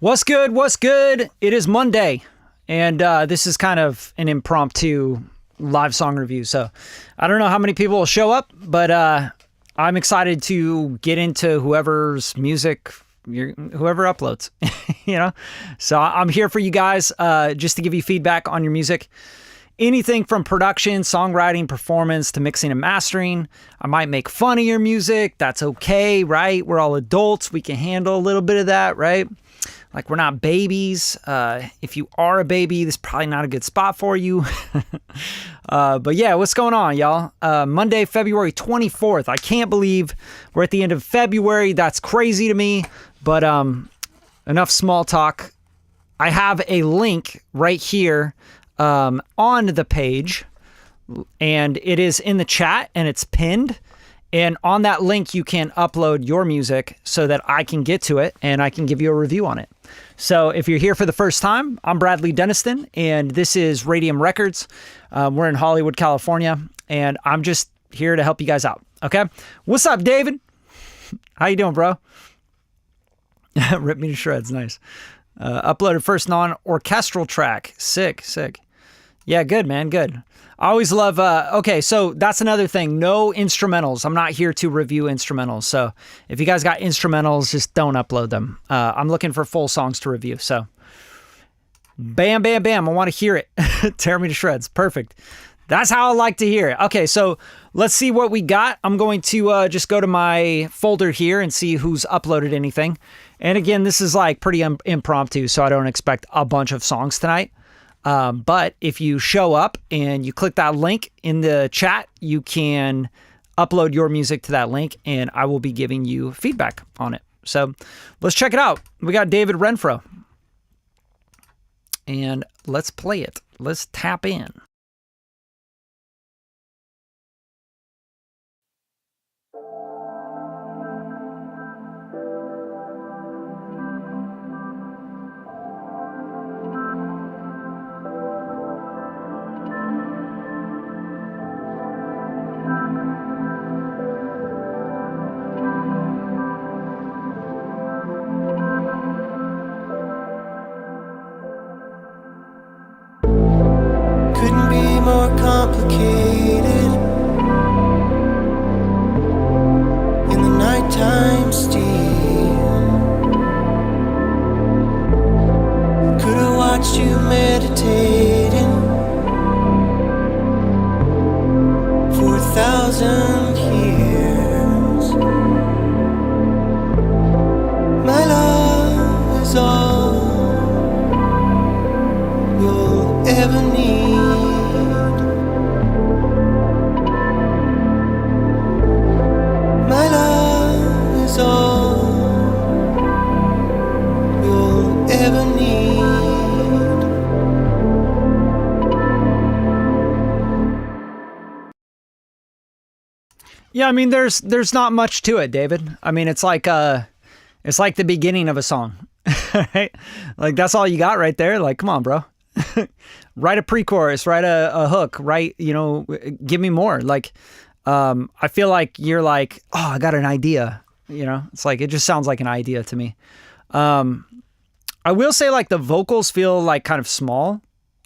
What's good? What's good? It is Monday, and this is kind of an impromptu live song review. So I don't know how many people will show up, but I'm excited to get into whoever's music, whoever uploads, you know? So I'm here for you guys just to give you feedback on your music. Anything from production, songwriting, performance, to mixing and mastering. I might make fun of your music. That's okay, right? We're all adults. We can handle a little bit of that, right? Like, we're not babies. If you are a baby, this is probably not a good spot for you. But yeah, what's going on, y'all? Monday, February 24th. I can't believe we're at the end of February. That's crazy to me. But enough small talk. I have a link right here on the page, and it is in the chat, and it's pinned. And on that link, you can upload your music so that I can get to it and I can give you a review on it. So if you're here for the first time, I'm Bradley Deniston, and this is Radium Records. We're in Hollywood, California, and I'm just here to help you guys out. Okay? What's up, David? How you doing, bro? Rip me to shreds. Nice. Uploaded first non-orchestral track. Sick. Yeah, good, man. Good. I always love, okay, so that's another thing. No instrumentals. I'm not here to review instrumentals. So if you guys got instrumentals, just don't upload them. I'm looking for full songs to review. So bam, bam, bam. I want to hear it. Tear me to shreds. Perfect. That's how I like to hear it. Okay, so let's see what we got. I'm going to just go to my folder here and see who's uploaded anything. And again, this is like pretty impromptu, so I don't expect a bunch of songs tonight. But if you show up and you click that link in the chat, you can upload your music to that link and I will be giving you feedback on it. So let's check it out. We got David Renfro and let's play it. Let's tap in. More complicated in the nighttime steam. Could have watched you meditating for 1,000 years. My love is all you'll ever need. My love is all you'll ever need. Yeah, I mean, there's not much to it, David. I mean, it's like the beginning of a song, right? Like, that's all you got right there. Like, come on, bro. Write a pre-chorus, write a hook, write, give me more. Like, I feel like you're like, oh, I got an idea. It's like, it just sounds like an idea to me. I will say, like, the vocals feel like kind of small.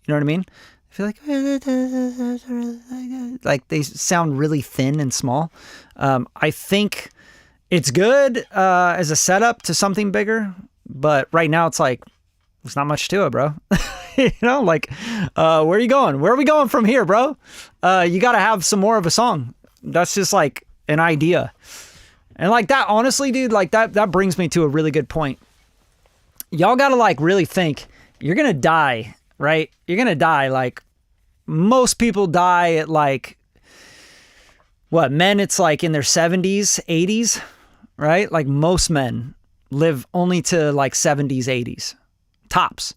You know what I mean? I feel like they sound really thin and small. I think it's good as a setup to something bigger, but right now it's like, there's not much to it, bro. Like, where are you going? Where are we going from here, bro? You got to have some more of a song. That's just like an idea. And like that, honestly, dude, like that brings me to a really good point. Y'all got to like really think, you're going to die, right? You're going to die. Like, most people die at like, what, men, it's like in their 70s, 80s, right? Like, most men live only to like 70s, 80s, tops,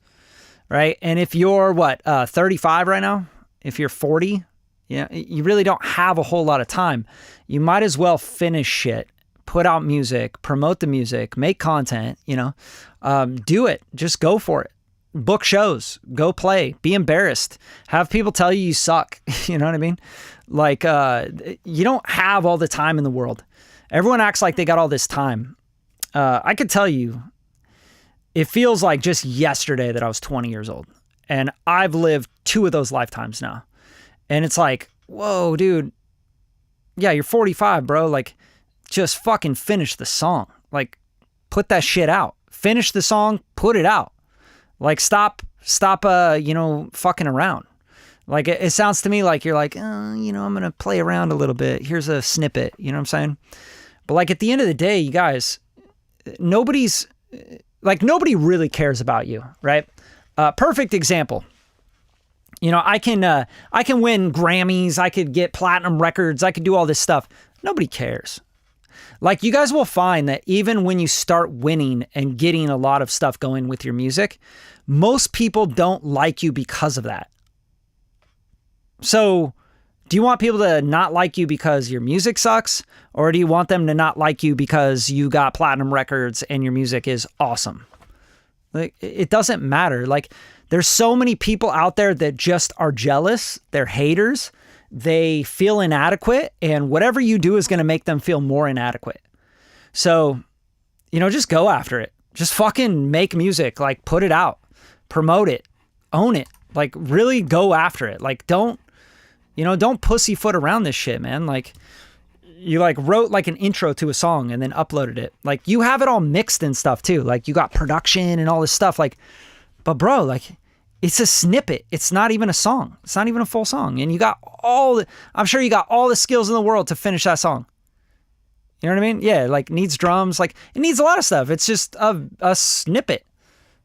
right? And if you're 35 right now, if you're 40, yeah, you really don't have a whole lot of time. You might as well finish shit, put out music, promote the music, make content, do it. Just go for it. Book shows, go play, be embarrassed, have people tell you suck. You know what I mean? Like, you don't have all the time in the world. Everyone acts like they got all this time. I could tell you, it feels like just yesterday that I was 20 years old. And I've lived 2 of those lifetimes now. And it's like, whoa, dude. Yeah, you're 45, bro. Like, just fucking finish the song. Like, put that shit out. Finish the song, put it out. Like, stop, fucking around. Like, it sounds to me like you're like, I'm going to play around a little bit. Here's a snippet. You know what I'm saying? But like, at the end of the day, you guys, nobody really cares about you, right? Perfect example. I can win Grammys. I could get platinum records. I could do all this stuff. Nobody cares. Like, you guys will find that even when you start winning and getting a lot of stuff going with your music, most people don't like you because of that. So, do you want people to not like you because your music sucks? Or do you want them to not like you because you got platinum records and your music is awesome? Like, it doesn't matter. Like, there's so many people out there that just are jealous. They're haters. They feel inadequate, and whatever you do is going to make them feel more inadequate. So, just go after it. Just fucking make music. Like, put it out, promote it, own it. Like, really go after it. Like, don't pussyfoot around this shit, man. Like, you wrote like an intro to a song and then uploaded it. Like, you have it all mixed and stuff too. Like, you got production and all this stuff. Like, but bro, like, it's a snippet. It's not even a song. It's not even a full song. And I'm sure you got all the skills in the world to finish that song. You know what I mean? Yeah, like, needs drums. Like, it needs a lot of stuff. It's just a snippet.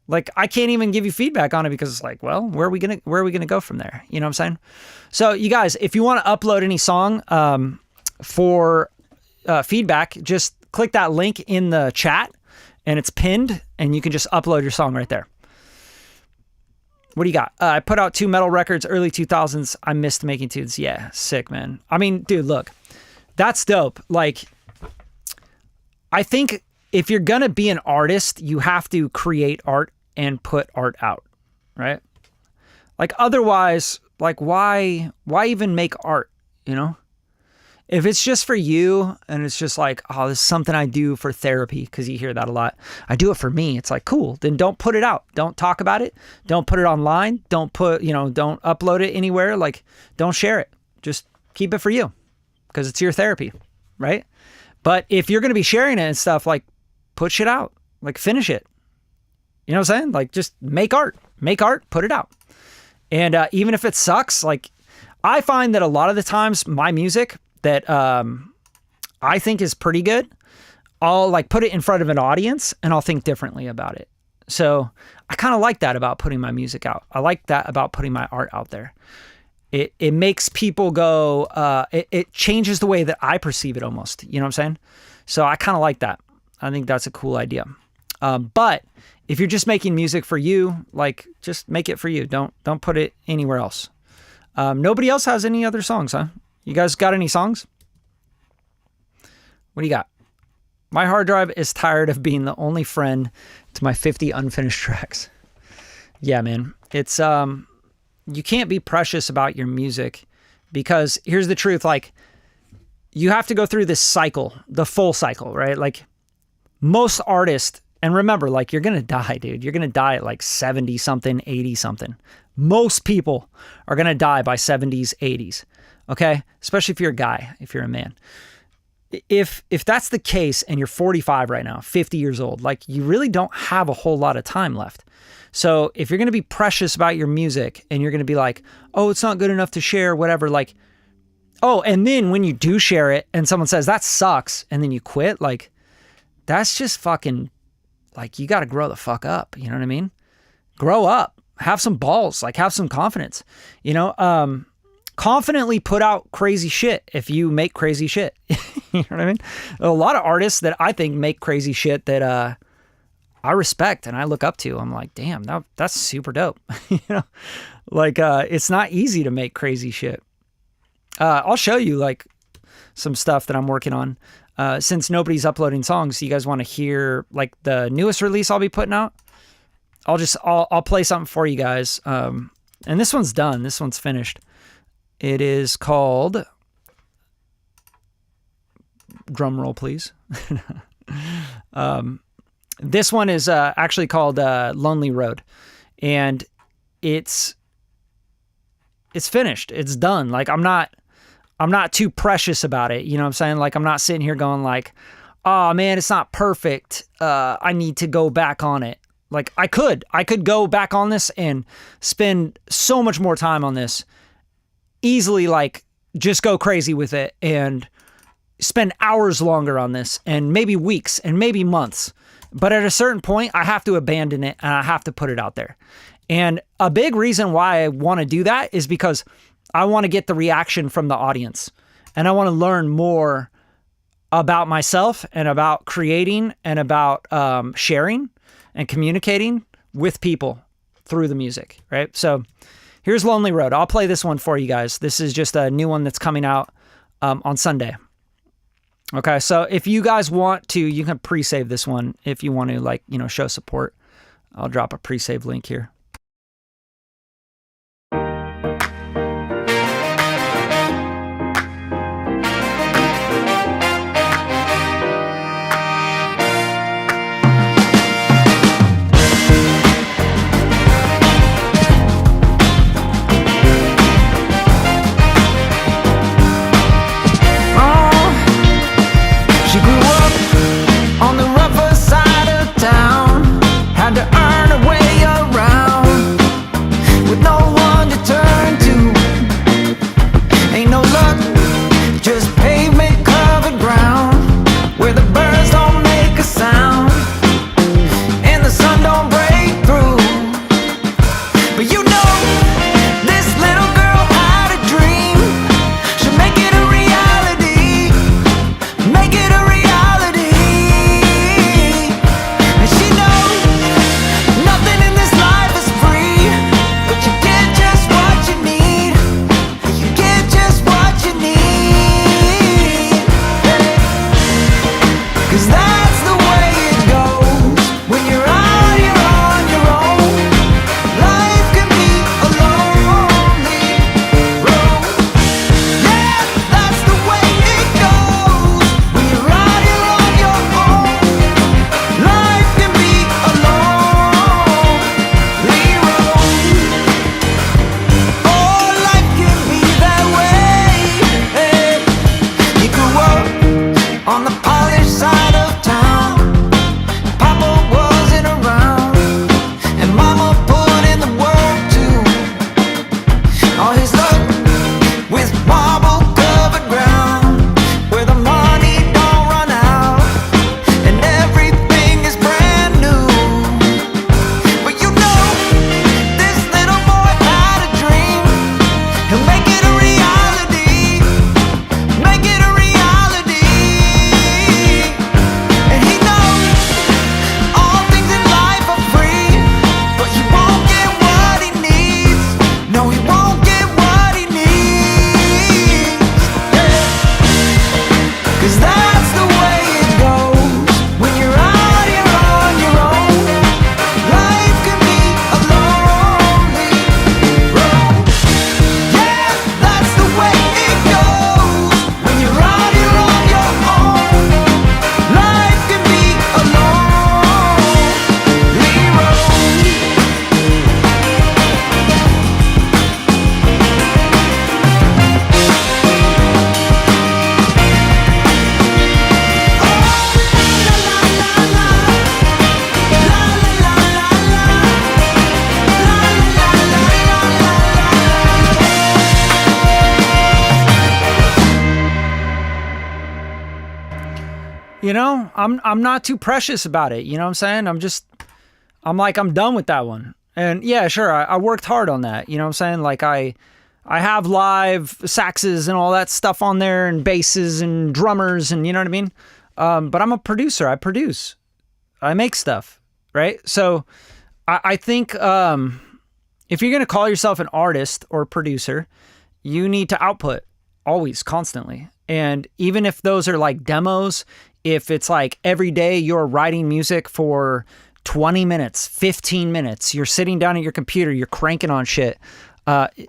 Like, I can't even give you feedback on it because it's like, well, where are we gonna go from there? You know what I'm saying? So, you guys, if you want to upload any song for feedback, just click that link in the chat, and it's pinned, and you can just upload your song right there. What do you got? I put out 2 metal records, early 2000s. I missed making tunes. Yeah, sick, man. I mean, dude, look, that's dope. Like, I think if you're going to be an artist, you have to create art and put art out, right? Like, otherwise, like, why even make art, If it's just for you and it's just like, oh, this is something I do for therapy, because you hear that a lot. I do it for me. It's like, cool. Then don't put it out. Don't talk about it. Don't put it online. Don't don't upload it anywhere. Like, don't share it. Just keep it for you because it's your therapy, right? But if you're going to be sharing it and stuff, like, put shit out. Like, finish it. You know what I'm saying? Like, just make art, put it out. And even if it sucks, like, I find that a lot of the times my music that I think is pretty good, I'll like put it in front of an audience and I'll think differently about it. So I kind of like that about putting my music out. I like that about putting my art out there. It makes people go, it changes the way that I perceive it almost. You know what I'm saying? So I kind of like that. I think that's a cool idea. But if you're just making music for you, like, just make it for you. Don't put it anywhere else. Nobody else has any other songs, huh? You guys got any songs? What do you got? My hard drive is tired of being the only friend to my 50 unfinished tracks. Yeah, man. It's, you can't be precious about your music, because here's the truth. Like, you have to go through this cycle, the full cycle, right? Like, most artists, and remember, like, you're going to die, dude. You're going to die at like 70 something, 80 something. Most people are going to die by 70s, 80s. Okay? Especially if you're a guy, if you're a man. If that's the case and you're 45 right now, 50 years old, like, you really don't have a whole lot of time left. So if you're going to be precious about your music and you're going to be like, oh, it's not good enough to share, whatever, like, oh, and then when you do share it and someone says that sucks and then you quit, like, that's just fucking, like, you got to grow the fuck up. You know what I mean? Grow up, have some balls, like, have some confidence, confidently put out crazy shit if you make crazy shit. You know what I mean? A lot of artists that I think make crazy shit that I respect and I look up to. I'm like, damn, that's super dope. Like, it's not easy to make crazy shit. I'll show you like some stuff that I'm working on. Since nobody's uploading songs, you guys want to hear like the newest release I'll be putting out? I'll play something for you guys. And this one's done. This one's finished. It is called, drum roll, please. This one is actually called Lonely Road, and it's finished. It's done. Like I'm not too precious about it. You know what I'm saying? Like I'm not sitting here going like, oh man, it's not perfect. I need to go back on it. Like I could go back on this and spend so much more time on this. Easily, like just go crazy with it and spend hours longer on this and maybe weeks and maybe months. But at a certain point, I have to abandon it and I have to put it out there. And a big reason why I want to do that is because I want to get the reaction from the audience. And I want to learn more about myself and about creating and about sharing and communicating with people through the music, right? So here's Lonely Road. I'll play this one for you guys. This is just a new one that's coming out on Sunday. Okay, so if you guys want to, you can pre-save this one if you want to, like, you know, show support. I'll drop a pre-save link here. You know, I'm not too precious about it. You know what I'm saying? I'm done with that one. And yeah, sure, I worked hard on that. You know what I'm saying? Like I have live saxes and all that stuff on there and basses and drummers and you know what I mean? But I'm a producer. I produce. I make stuff, right? So I think if you're going to call yourself an artist or producer, you need to output always, constantly. And even if those are like demos, if it's like every day you're writing music for 20 minutes, 15 minutes, you're sitting down at your computer, you're cranking on shit.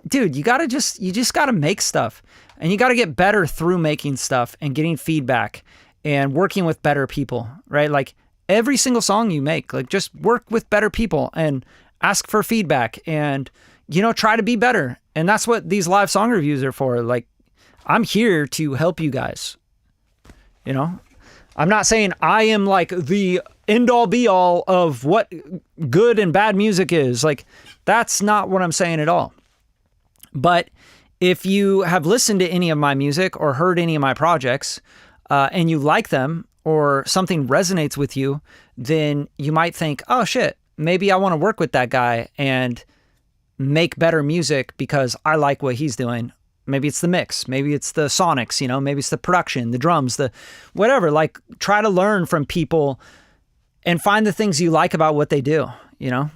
Dude, you just got to make stuff, and you got to get better through making stuff and getting feedback and working with better people, right? Like every single song you make. Like, just work with better people and ask for feedback and, you know, try to be better. And that's what these live song reviews are for. Like, I'm here to help you guys. You know, I'm not saying I am like the end all be all of what good and bad music is. Like, that's not what I'm saying at all. But if you have listened to any of my music or heard any of my projects and you like them or something resonates with you, then you might think, oh shit, maybe I want to work with that guy and make better music because I like what he's doing. Maybe it's the mix, maybe it's the sonics, you know, maybe it's the production, the drums, the whatever. Like, try to learn from people and find the things you like about what they do, you know?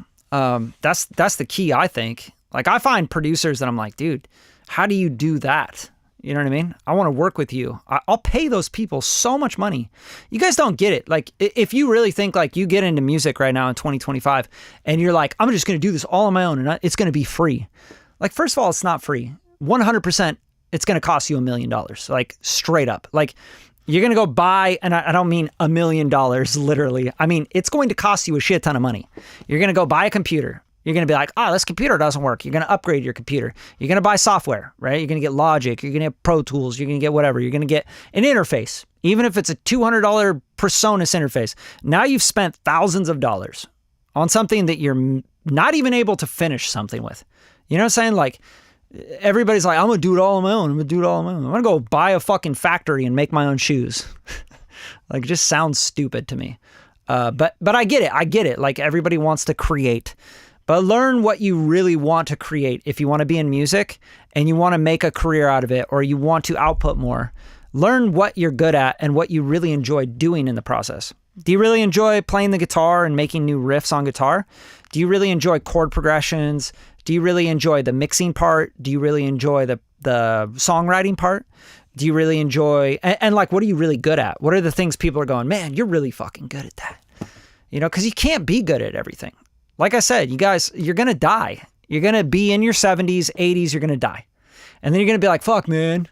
That's the key, I think. Like, I find producers that I'm like, dude, how do you do that? You know what I mean? I want to work with you. I'll pay those people so much money. You guys don't get it. Like, if you really think like you get into music right now in 2025 and you're like, I'm just going to do this all on my own and it's going to be free. Like, first of all, it's not free. 100%, it's going to cost you $1 million. Like, straight up. Like, you're going to go buy, and I don't mean $1 million literally. I mean, it's going to cost you a shit ton of money. You're going to go buy a computer. You're going to be like, oh, this computer doesn't work. You're going to upgrade your computer. You're going to buy software, right? You're going to get Logic. You're going to get Pro Tools. You're going to get whatever. You're going to get an interface, even if it's a $200 PreSonus interface. Now you've spent thousands of dollars on something that you're not even able to finish something with. You know what I'm saying? Like, everybody's like, I'm going to do it all on my own. I'm going to do it all on my own. I'm going to go buy a fucking factory and make my own shoes. Like, it just sounds stupid to me. But I get it. I get it. Like, everybody wants to create. But learn what you really want to create. If you want to be in music and you want to make a career out of it, or you want to output more, learn what you're good at and what you really enjoy doing in the process. Do you really enjoy playing the guitar and making new riffs on guitar? Do you really enjoy chord progressions? Do you really enjoy the mixing part? Do you really enjoy the songwriting part? Do you really enjoy, and like, what are you really good at? What are the things people are going, man, you're really fucking good at that? You know, because you can't be good at everything. Like I said, you guys, you're going to die. You're going to be in your 70s, 80s, you're going to die. And then you're going to be like, fuck, man,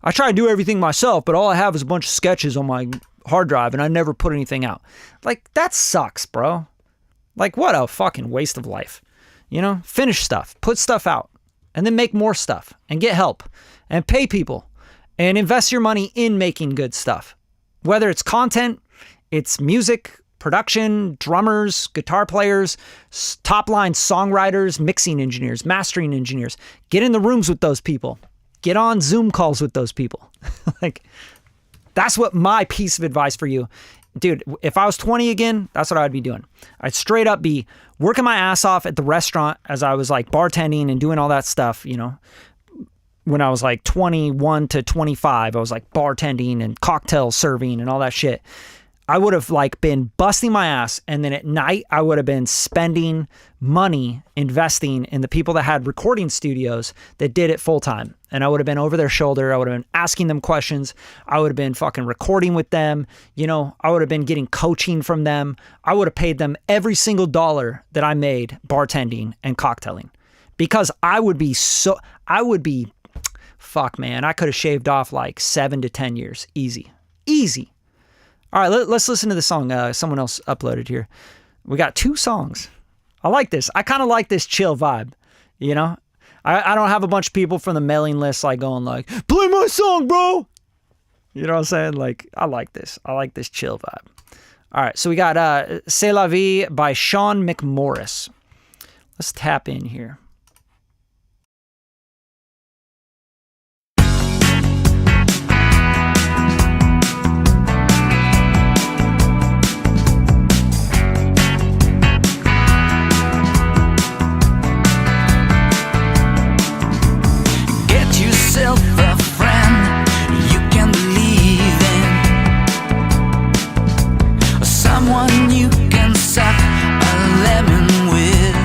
I try to do everything myself, but all I have is a bunch of sketches on my hard drive and I never put anything out. Like, that sucks, bro. Like, what a fucking waste of life. You know, finish stuff, put stuff out, and then make more stuff and get help and pay people and invest your money in making good stuff. Whether it's content, it's music, production, drummers, guitar players, top-line songwriters, mixing engineers, mastering engineers. Get in the rooms with those people. Get on Zoom calls with those people. Like, that's what my piece of advice for you. Dude, if I was 20 again, that's what I'd be doing. I'd straight up be working my ass off at the restaurant as I was like bartending and doing all that stuff, you know. When I was like 21 to 25, I was like bartending and cocktail serving and all that shit. I would have like been busting my ass, and then at night I would have been spending money investing in the people that had recording studios that did it full time. And I would have been over their shoulder. I would have been asking them questions. I would have been fucking recording with them. You know, I would have been getting coaching from them. I would have paid them every single dollar that I made bartending and cocktailing, because I would be, fuck man, I could have shaved off like 7 to 10 years. Easy. All right, let's listen to the song someone else uploaded here. We got 2 songs. I like this. I kind of like this chill vibe, you know? I don't have a bunch of people from the mailing list like going like, play my song, bro! You know what I'm saying? Like, I like this. I like this chill vibe. All right, so we got C'est la vie by Sean McMorris. Let's tap in here. A friend you can believe in, someone you can suck a lemon with.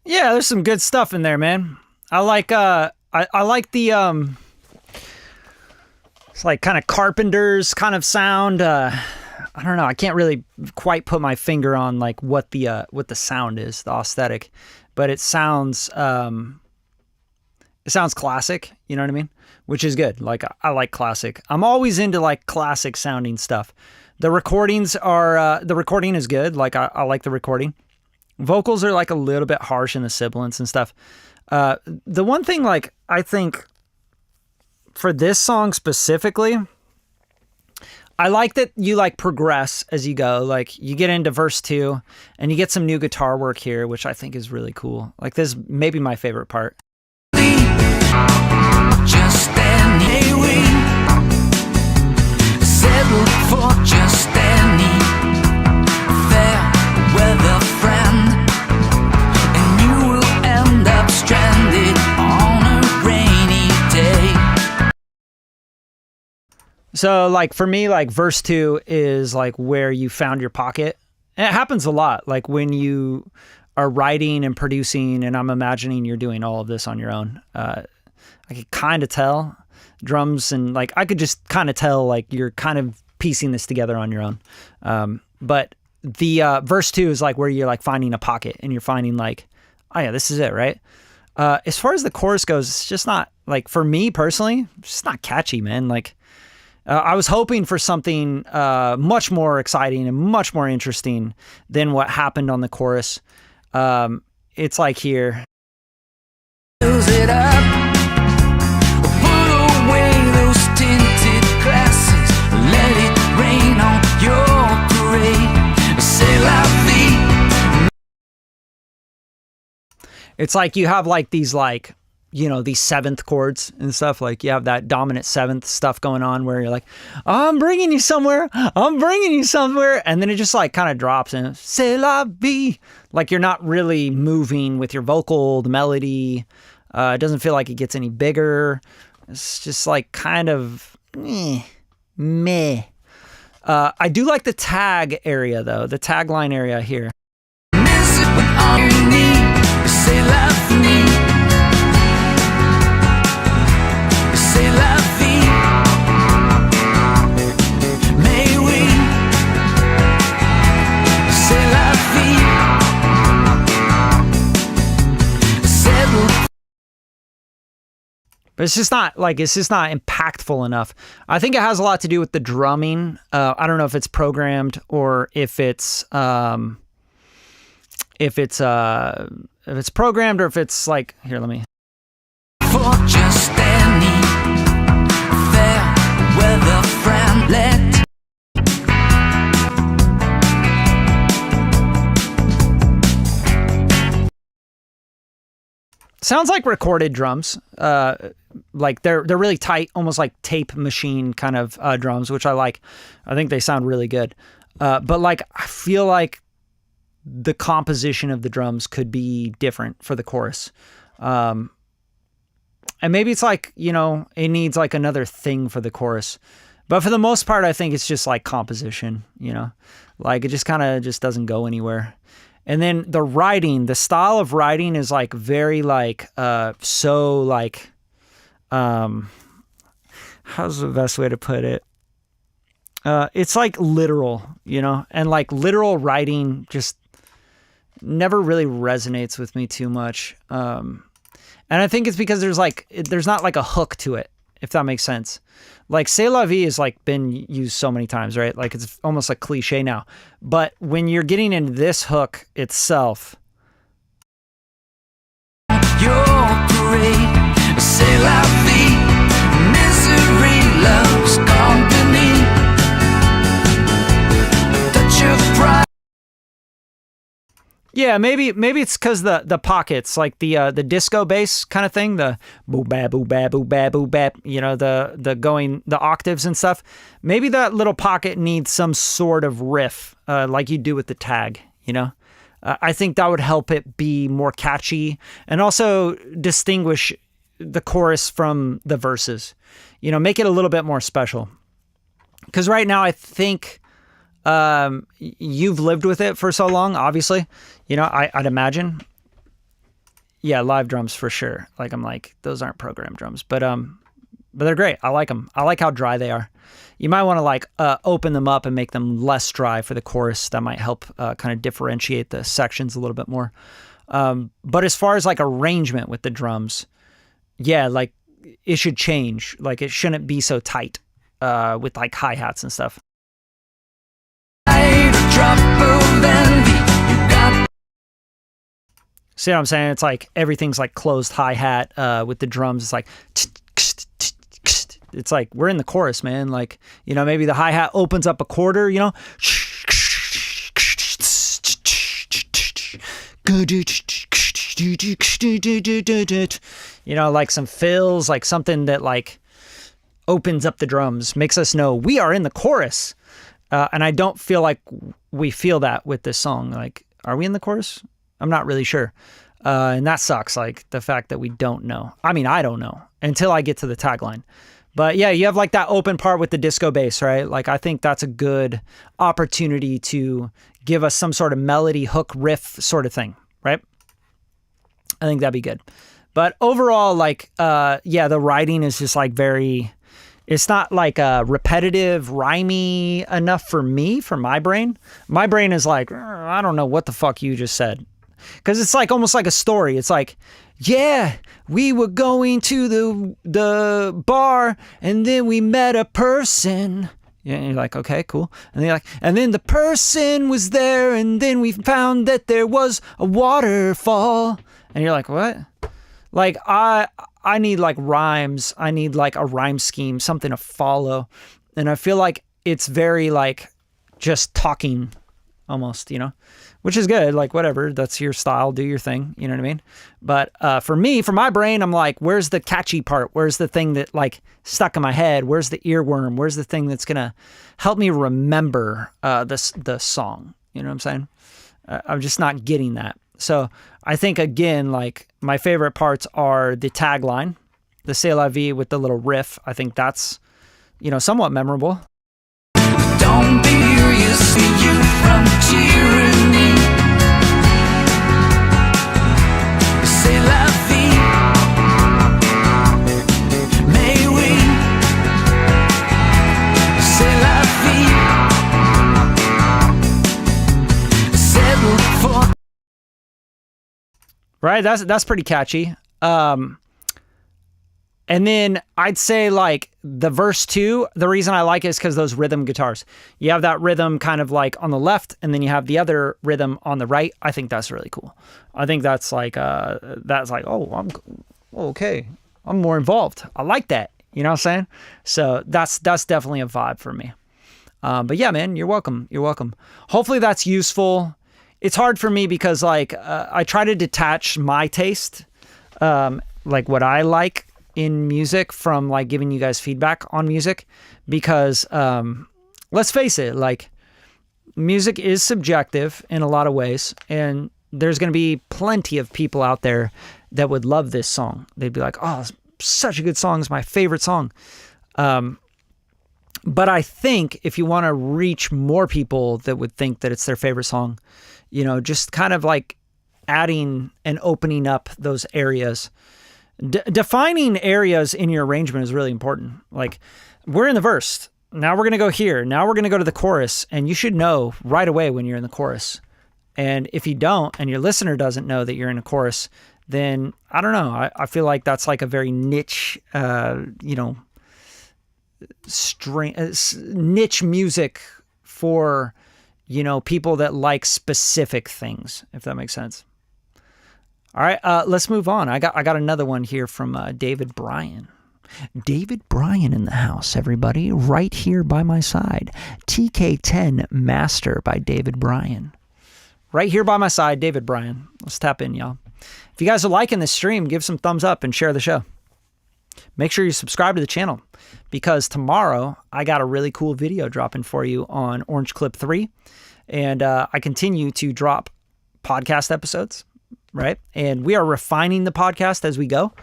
Yeah, there's some good stuff in there, man. I like I like the it's like kind of Carpenter's kind of sound. I don't know. I can't really quite put my finger on like what the sound is, the aesthetic, but it sounds classic, you know what I mean? Which is good. Like I like classic. I'm always into like classic sounding stuff. The recordings are the recording is good. Like I like the recording. Vocals are like a little bit harsh in the sibilants and stuff. The one thing like I think for this song specifically, I like that you like progress as you go. Like you get into verse 2 and you get some new guitar work here, which I think is really cool. Like this is maybe my favorite part. Just any way, settle for just any fair weather friend, and you will end up stranded on a rainy day. So like for me, like verse 2 is like where you found your pocket. And it happens a lot. Like when you are writing and producing, and I'm imagining you're doing all of this on your own. I could kind of tell drums and like, I could just kind of tell like you're kind of piecing this together on your own. But the verse 2 is like where you're like finding a pocket and you're finding like, oh yeah, this is it, right? As far as the chorus goes, it's just not like, for me personally, it's just not catchy, man. Like I was hoping for something much more exciting and much more interesting than what happened on the chorus. It's like here. Close it up. Put away those tinted glasses. Let it rain on your parade. C'est la vie. It's like you have like these like, you know, these seventh chords and stuff. Like you have that dominant seventh stuff going on where you're like, I'm bringing you somewhere. I'm bringing you somewhere. And then it just like kind of drops and c'est la vie. Like you're not really moving with your vocal, the melody. It doesn't feel like it gets any bigger. It's just like kind of meh. I do like the tag area though, the tagline area here. Miss it when all you need. C'est la vie. C'est la vie. Mais oui. C'est la vie. Settle. But it's just not impactful enough. I think it has a lot to do with the drumming. I don't know if it's programmed or if it's programmed or if it's like, here, let me. For just any fair weather friend, let Sounds like recorded drums. Like they're really tight, almost like tape machine kind of drums, which I like. I think they sound really good. But like I feel like the composition of the drums could be different for the chorus. And maybe it's like, you know, it needs like another thing for the chorus. But for the most part, I think it's just like composition, you know, like it just kind of just doesn't go anywhere. And then the writing, the style of writing is like very like, so like, how's the best way to put it? It's like literal, you know, and like literal writing just never really resonates with me too much. And I think it's because there's not like a hook to it, if that makes sense. Like C'est la vie has like been used so many times, right? Like it's almost like cliche now. But when you're getting into this hook itself, your parade. C'est la vie. Misery loves company. Touch of pride. yeah, maybe it's because the pockets, like the disco bass kind of thing, the boo ba boo ba boo ba boo ba, you know, the octaves and stuff. Maybe that little pocket needs some sort of riff, like you do with the tag, you know. I think that would help it be more catchy and also distinguish the chorus from the verses, you know, make it a little bit more special. Because right now I think you've lived with it for so long, obviously, you know, I'd imagine. Yeah, live drums for sure. Like I'm like, those aren't programmed drums, but they're great. I like them. I like how dry they are. You might want to like open them up and make them less dry for the chorus. That might help kind of differentiate the sections a little bit more. But as far as like arrangement with the drums, yeah, like it should change. Like it shouldn't be so tight with like hi-hats and stuff. See what I'm saying? It's like everything's like closed hi-hat with the drums. It's like it's like we're in the chorus, man. Like, you know, maybe the hi-hat opens up a quarter, you know? You know, like some fills, like something that like opens up the drums, makes us know we are in the chorus. And I don't feel like we feel that with this song. Like, are we in the chorus? I'm not really sure. And that sucks, like the fact that we don't know. I mean, I don't know until I get to the tagline. But yeah, you have like that open part with the disco bass, right? Like I think that's a good opportunity to give us some sort of melody, hook, riff sort of thing, right? I think that'd be good. But overall, like, yeah, the writing is just like very, it's not like repetitive, rhymey enough for me, for my brain. My brain is like, I don't know what the fuck you just said. Because it's like almost like a story. It's like, yeah, we were going to the bar and then we met a person. Yeah, and you're like, okay, cool. And then you're like, and then the person was there and then we found that there was a waterfall. And you're like, what? Like, I need like rhymes. I need like a rhyme scheme, something to follow. And I feel like it's very like just talking almost, you know, which is good. Like, whatever, that's your style, do your thing. You know what I mean? But for me, for my brain, I'm like, where's the catchy part? Where's the thing that like stuck in my head? Where's the earworm? Where's the thing that's going to help me remember the song? You know what I'm saying? I'm just not getting that. So I think, again, like my favorite parts are the tagline, the C'est la vie with the little riff. I think that's, you know, somewhat memorable. Don't be furious, see you from tyranny. C'est la vie. May we? C'est la vie. Settle for. Right, that's pretty catchy. And then I'd say like the verse 2, the reason I like it is because those rhythm guitars. You have that rhythm kind of like on the left, and then you have the other rhythm on the right. I think that's really cool. I think that's like oh, I'm okay. I'm more involved. I like that. You know what I'm saying? So that's definitely a vibe for me. But yeah, man, you're welcome. You're welcome. Hopefully that's useful. It's hard for me because like I try to detach my taste, like what I like in music from like giving you guys feedback on music, because let's face it, like music is subjective in a lot of ways, and there's going to be plenty of people out there that would love this song. They'd be like, oh, it's such a good song, it's my favorite song. But I think if you want to reach more people that would think that it's their favorite song, you know, just kind of like adding and opening up those areas. Defining areas in your arrangement is really important. Like, we're in the verse. Now we're going to go here. Now we're going to go to the chorus. And you should know right away when you're in the chorus. And if you don't, and your listener doesn't know that you're in a chorus, then I don't know. I feel like that's like a very niche, you know, niche music for, you know, people that like specific things, if that makes sense. All right, let's move on. I got another one here from David Bryan. David Bryan in the house, everybody, right here by my side. TK10 Master by David Bryan. Right here by my side, David Bryan. Let's tap in, y'all. If you guys are liking this stream, give some thumbs up and share the show. Make sure you subscribe to the channel, because tomorrow I got a really cool video dropping for you on Orange Clip 3. And I continue to drop podcast episodes. Right. And we are refining the podcast as we go.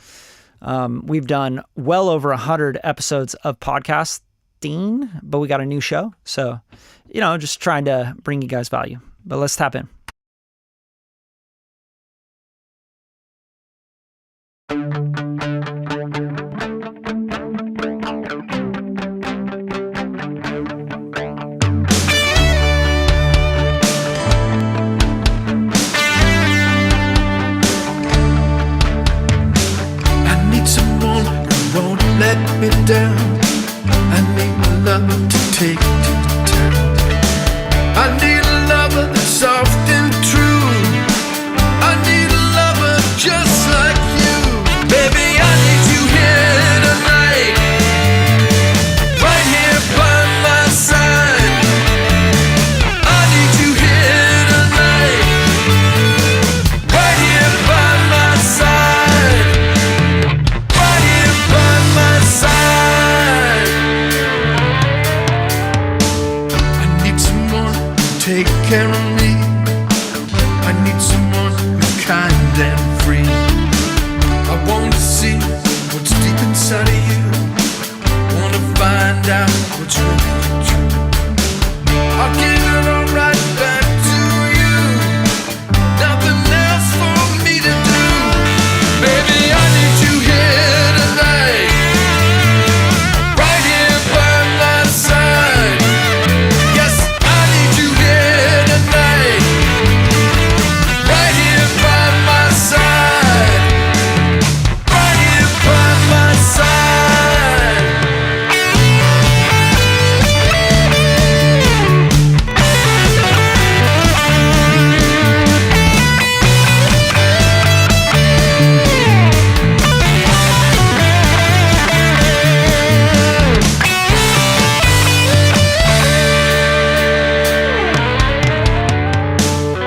We've done well over 100 episodes of podcasting, but we got a new show. So, you know, just trying to bring you guys value. But let's tap in. me down. I need a lover to take to town. I need a lover that's soft and true. I need a lover just like you. Baby, I need you here tonight, right here by my side. I need you here tonight, right here by my side, right here by my side. I need someone to take care of me. I need someone who's kind and free. I want to see what's deep inside of you. Want to find out what's really true. I'll give it all right back to you. Nothing else for me to do. Baby, I need you here tonight, right here by my side. Yes, I need you here tonight, right here by my side, right here by my side.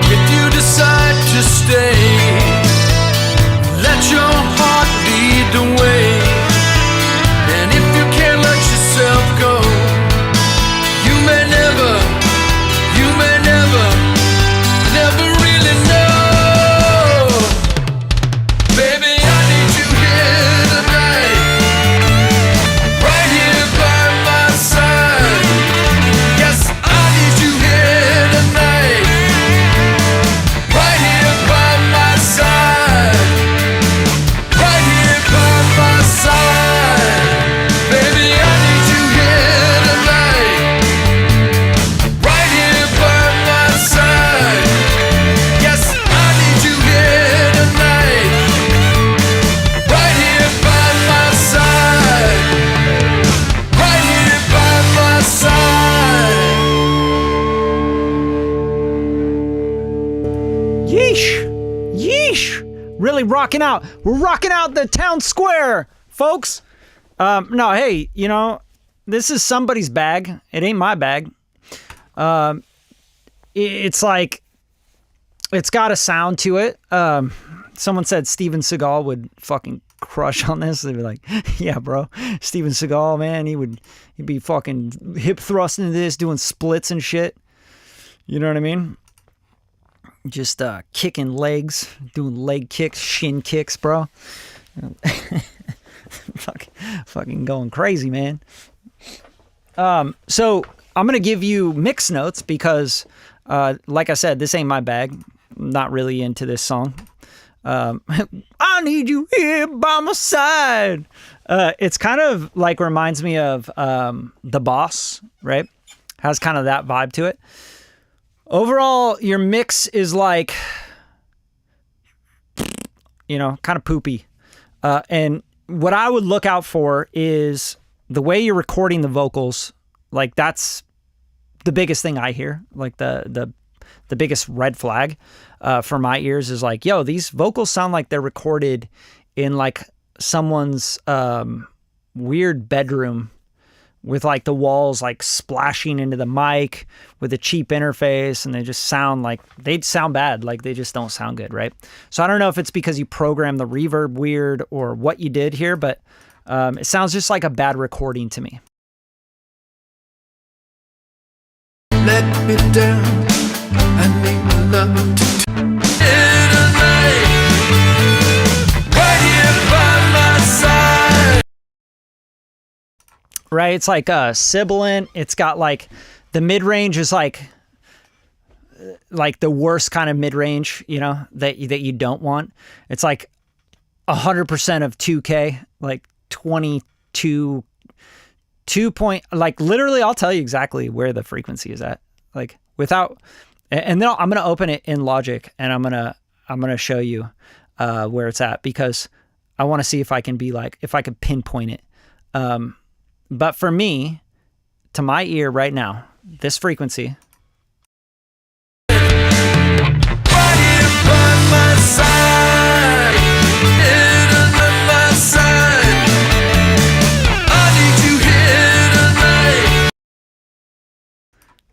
If you decide to stay, let your heart lead the way. And if you can't let yourself go, you may never really know. Baby, I need you here tonight, right here by my side. Yes, I need you here tonight, right here by my side, right here by my side. Baby, I need you here tonight, right here by my side. Yes, I need you here tonight, right here by my side, right here by my side. Yeesh. Yeesh. Really rocking out. We're rocking out the town square, folks. No, hey, you know, this is somebody's bag. It ain't my bag. It's like, it's got a sound to it. Someone said Steven Seagal would fucking crush on this. They'd be like, yeah, bro, Steven Seagal, man, he'd be fucking hip thrusting into this, doing splits and shit. You know what I mean? Just kicking legs, doing leg kicks, shin kicks, bro. fucking going crazy, man. So I'm gonna give you mix notes because, like I said, this ain't my bag. I'm not really into this song. I need you here by my side. It's kind of like reminds me of The Boss, right? Has kind of that vibe to it. Overall, your mix is like, you know, kind of poopy. And what I would look out for is the way you're recording the vocals. Like, that's the biggest thing I hear. Like the biggest red flag for my ears is like, yo, these vocals sound like they're recorded in like someone's weird bedroom with like the walls like splashing into the mic with a cheap interface, and they just sound like they sound bad. Like they just don't sound good, right? So I don't know if it's because you programmed the reverb weird or what you did here, but it sounds just like a bad recording to me. Let me down. I need a lover to here tonight, right here by my side. Right? It's like sibilant. It's got like the mid-range is like the worst kind of mid-range, you know, that you don't want. It's like 100% of 2K, like 22 2 point, like literally I'll tell you exactly where the frequency is at, like without, and then I'm going to open it in Logic and I'm going to show you where it's at, because I want to see if I can be like, if I could pinpoint it. But for me, to my ear right now, this frequency,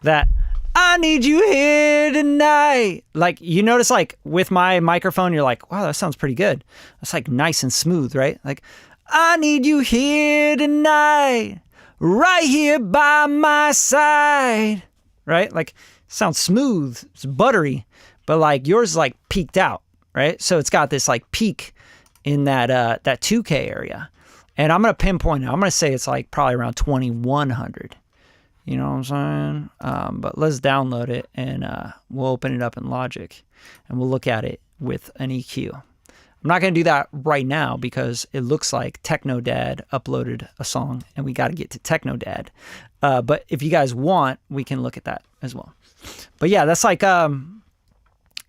that I need you here tonight. Like, you notice, like, with my microphone, you're like, wow, that sounds pretty good. That's like nice and smooth, right? Like, I need you here tonight, right here by my side, right? Like, sounds smooth, it's buttery, but like yours is like peaked out, right? So it's got this like peak in that 2K area. And I'm going to pinpoint it. I'm going to say it's like probably around 2100. You know what I'm saying? But let's download it and we'll open it up in Logic and we'll look at it with an EQ. I'm not going to do that right now because it looks like Techno Dad uploaded a song and we got to get to Techno Dad. But if you guys want, we can look at that as well. But yeah, that's like,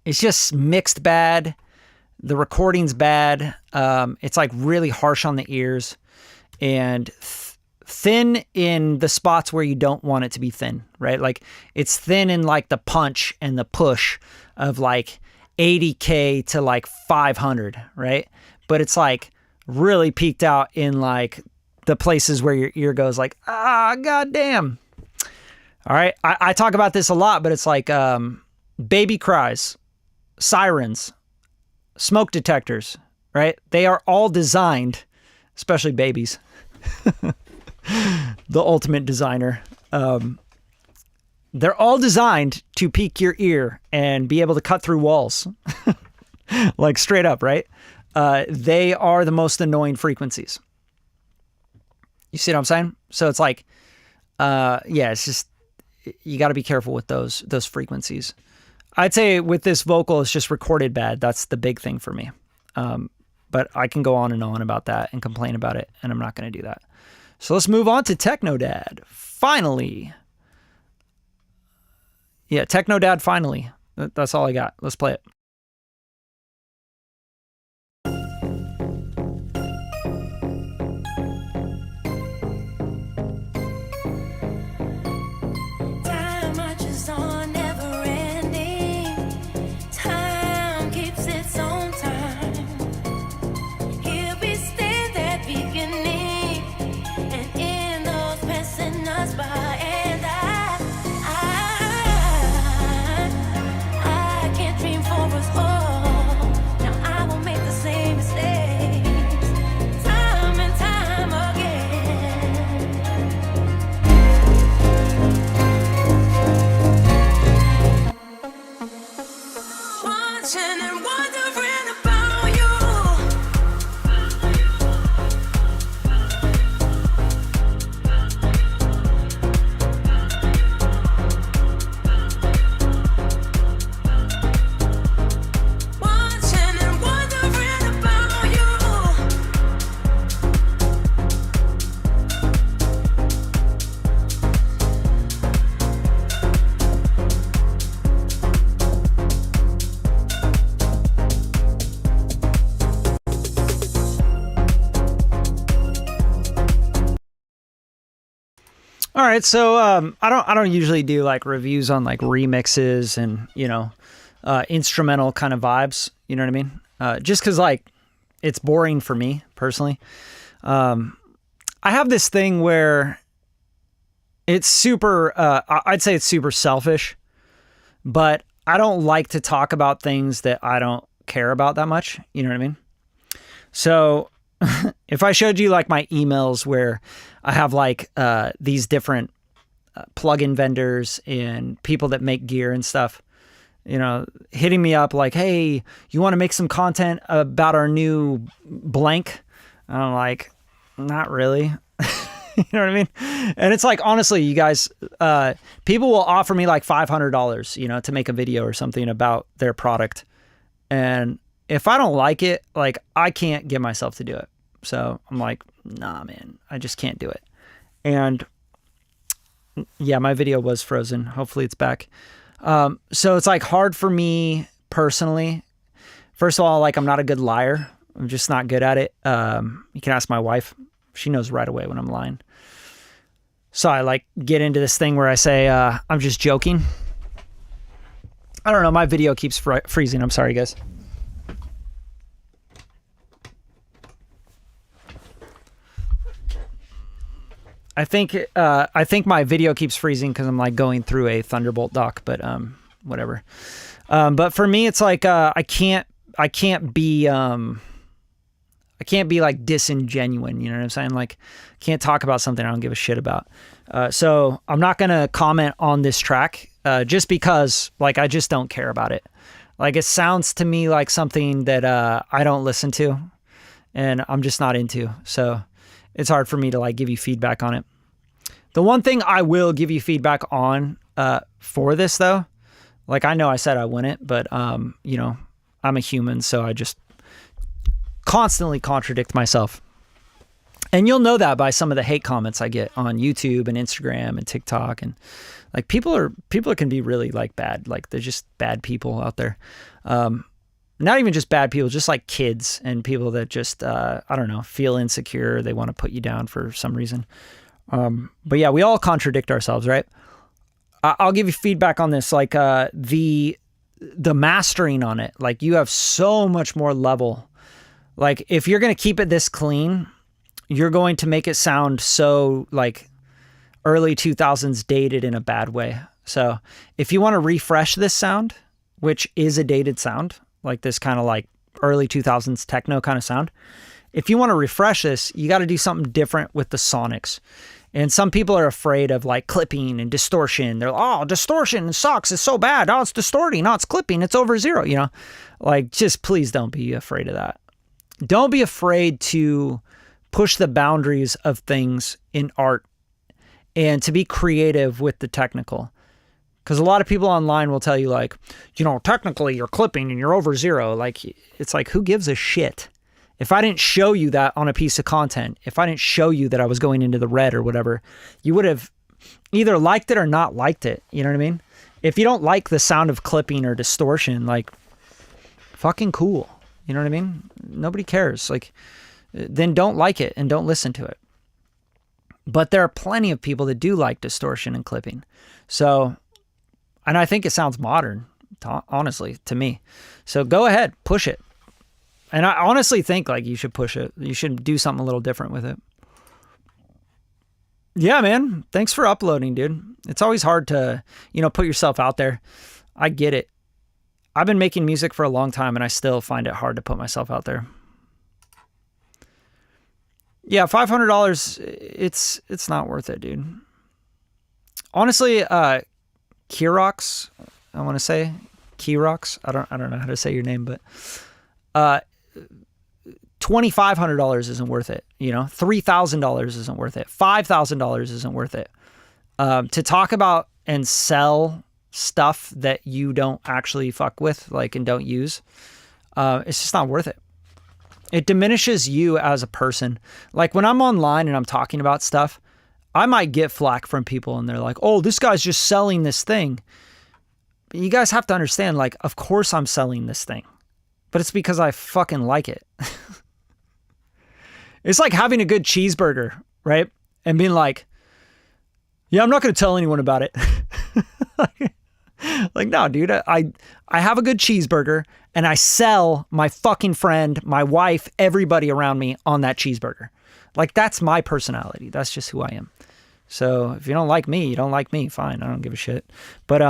it's just mixed bad. The recording's bad. It's like really harsh on the ears and thin in the spots where you don't want it to be thin, right? Like it's thin in like the punch and the push of like 80K to like 500, right? But it's like really peaked out in like the places where your ear goes like, goddamn. All right. I talk about this a lot, but it's like baby cries, sirens, smoke detectors, right? They are all designed, especially babies. The ultimate designer. They're all designed to peak your ear and be able to cut through walls. Like straight up, right? They are the most annoying frequencies. You see what I'm saying? So it's like, yeah, it's just, you got to be careful with those frequencies. I'd say with this vocal, it's just recorded bad. That's the big thing for me. But I can go on and on about that and complain about it, and I'm not going to do that. So let's move on to Techno Dad. Finally. Yeah, Techno Dad finally. That's all I got. Let's play it. Time marches on, never ending. Time keeps its own time. Here we stand at beginning, and in those passing us by, and I can't dream for us all. Now I won't make the same mistakes, time and time again. Watching and wondering about you. Watching and wondering about you. All right, so I don't usually do like reviews on like remixes and instrumental kind of vibes. You know what I mean? Just because like it's boring for me personally. I have this thing where it's super. I'd say it's super selfish, but I don't like to talk about things that I don't care about that much. You know what I mean? So if I showed you like my emails where I have like these different plugin vendors and people that make gear and stuff, hitting me up like, hey, you want to make some content about our new blank? And I'm like, not really. You know what I mean? And it's like, honestly, you guys, people will offer me like $500, to make a video or something about their product. And if I don't like it, like I can't get myself to do it. So I'm like, nah, man, I just can't do it. And yeah, my video was frozen. Hopefully it's back. So it's like hard for me personally. First of all, like I'm not a good liar. I'm just not good at it. You can ask my wife. She knows right away when I'm lying. So I like get into this thing where I say, I'm just joking. I don't know. My video keeps freezing. I'm sorry, guys. I think my video keeps freezing because I'm like going through a Thunderbolt dock, but whatever. But for me, it's like I can't be like disingenuine. You know what I'm saying? Like, can't talk about something I don't give a shit about. So I'm not gonna comment on this track just because like I just don't care about it. Like, it sounds to me like something that I don't listen to, and I'm just not into. So it's hard for me to like give you feedback on it. The one thing I will give you feedback on for this though, like I know I said I wouldn't, but you know, I'm a human, so I just constantly contradict myself. And you'll know that by some of the hate comments I get on YouTube and Instagram and TikTok, and like people can be really like bad, like they're just bad people out there. Not even just bad people, just like kids and people that just, I don't know, feel insecure. They want to put you down for some reason. But yeah, we all contradict ourselves, right? I'll give you feedback on this. Like, the mastering on it, like you have so much more level. Like if you're going to keep it this clean, you're going to make it sound so like early 2000s dated in a bad way. So if you want to refresh this sound, which is a dated sound, like this kind of like early 2000s techno kind of sound. If you want to refresh this, you got to do something different with the sonics. And some people are afraid of like clipping and distortion. They're like, oh, distortion sucks. It's so bad. Oh, it's distorting. Oh, it's clipping. It's over zero. You know, like just please don't be afraid of that. Don't be afraid to push the boundaries of things in art and to be creative with the technical. Because a lot of people online will tell you like, you know, technically you're clipping and you're over zero. Like, it's like, who gives a shit? If I didn't show you that on a piece of content, if I didn't show you that I was going into the red or whatever, you would have either liked it or not liked it. You know what I mean? If you don't like the sound of clipping or distortion, like, fucking cool. You know what I mean? Nobody cares. Like, then don't like it and don't listen to it. But there are plenty of people that do like distortion and clipping. So, and I think it sounds modern, honestly, to me. So go ahead, push it. And I honestly think like you should push it. You should do something a little different with it. Yeah, man. Thanks for uploading, dude. It's always hard to, you know, put yourself out there. I get it. I've been making music for a long time and I still find it hard to put myself out there. Yeah, $500, it's not worth it, dude. Honestly, Keyrox, I want to say Keyrox. I don't know how to say your name, but $2,500 isn't worth it. You know, $3,000 isn't worth it. $5,000 isn't worth it. To talk about and sell stuff that you don't actually fuck with, like, and don't use, it's just not worth it. It diminishes you as a person. Like when I'm online and I'm talking about stuff, I might get flack from people and they're like, oh, this guy's just selling this thing. But you guys have to understand, like, of course I'm selling this thing, but it's because I fucking like it. It's like having a good cheeseburger, right? And being like, yeah, I'm not going to tell anyone about it. Like, no, dude, I have a good cheeseburger and I sell my fucking friend, my wife, everybody around me on that cheeseburger. Like, that's my personality. That's just who I am. So if you don't like me, you don't like me. Fine. I don't give a shit. But,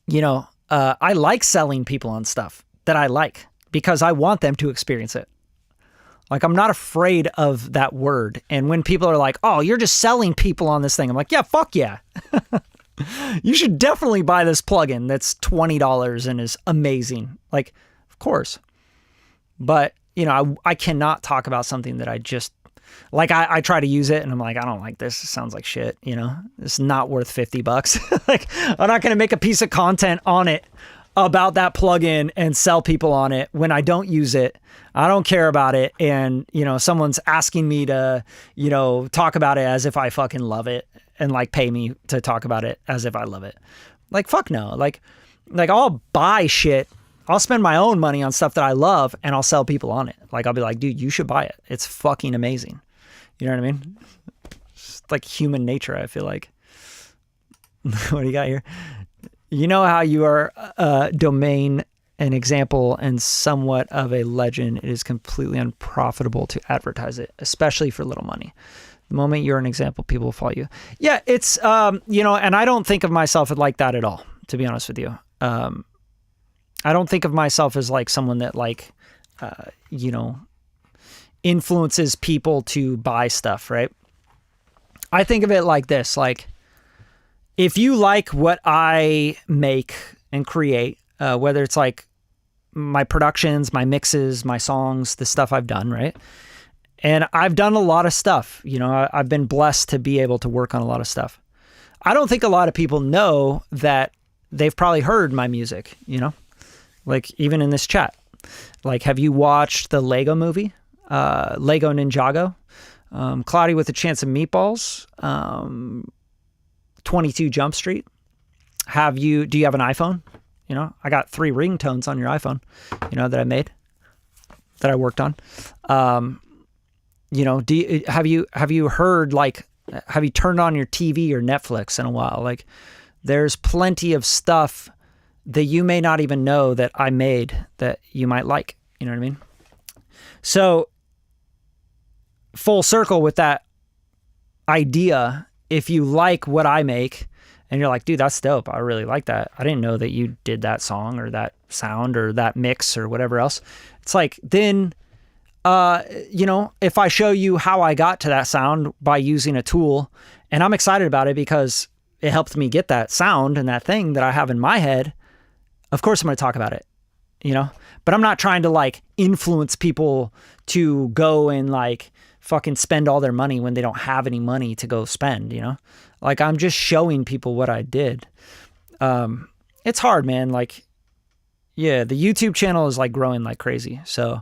you know, I like selling people on stuff that I like because I want them to experience it. Like, I'm not afraid of that word. And when people are like, oh, you're just selling people on this thing, I'm like, yeah, fuck yeah. You should definitely buy this plugin that's $20 and is amazing. Like, of course. But, you know, I cannot talk about something that I just, like, I try to use it and I'm like, I don't like this. It sounds like shit, you know? It's not worth $50. Like, I'm not going to make a piece of content on it about that plugin and sell people on it when I don't use it. I don't care about it. And, you know, someone's asking me to, you know, talk about it as if I fucking love it and like pay me to talk about it as if I love it. Like, fuck no. Like I'll buy shit. I'll spend my own money on stuff that I love and I'll sell people on it. Like, I'll be like, dude, you should buy it. It's fucking amazing. You know what I mean? It's like human nature, I feel like. What do you got here? You know how you are a domain, an example, and somewhat of a legend. It is completely unprofitable to advertise it, especially for little money. The moment you're an example, people will follow you. Yeah, it's, and I don't think of myself like that at all, to be honest with you. I don't think of myself as like someone that like, influences people to buy stuff, right? I think of it like this, like, if you like what I make and create, whether it's like my productions, my mixes, my songs, the stuff I've done, right? And I've done a lot of stuff. I've been blessed to be able to work on a lot of stuff. I don't think a lot of people know that they've probably heard my music, like even in this chat. Like, have you watched the Lego movie, Lego Ninjago, Cloudy with a Chance of Meatballs, 22 Jump Street? Do you have an iPhone? I got 3 ringtones on your iPhone, that I made, that I worked on. Have you heard, like, have you turned on your TV or Netflix in a while? Like, there's plenty of stuff that you may not even know that I made that you might like. You know what I mean? So, full circle with that idea, if you like what I make and you're like, dude, that's dope, I really like that, I didn't know that you did that song or that sound or that mix or whatever else. It's like, then, if I show you how I got to that sound by using a tool, and I'm excited about it because it helped me get that sound and that thing that I have in my head, of course I'm going to talk about it, but I'm not trying to like influence people to go and like fucking spend all their money when they don't have any money to go spend, like I'm just showing people what I did. It's hard, man. Like, yeah, the YouTube channel is like growing like crazy. So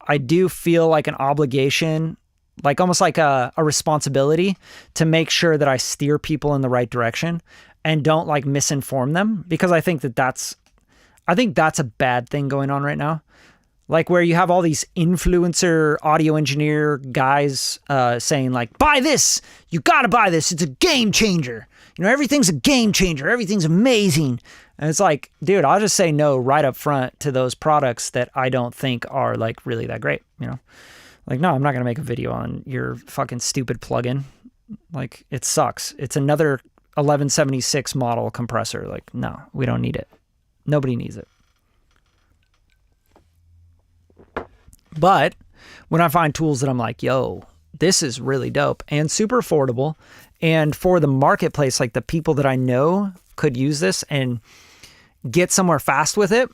I do feel like an obligation, like almost like a responsibility to make sure that I steer people in the right direction and don't like misinform them, because I think that's a bad thing going on right now. Like, where you have all these influencer audio engineer guys saying like, buy this, you got to buy this, it's a game changer. Everything's a game changer, everything's amazing. And it's like, dude, I'll just say no right up front to those products that I don't think are like really that great. Like, no, I'm not going to make a video on your fucking stupid plugin. Like, it sucks. It's another 1176 model compressor. Like, no, we don't need it. Nobody needs it. But when I find tools that I'm like, yo, this is really dope and super affordable, and for the marketplace, like the people that I know could use this and get somewhere fast with it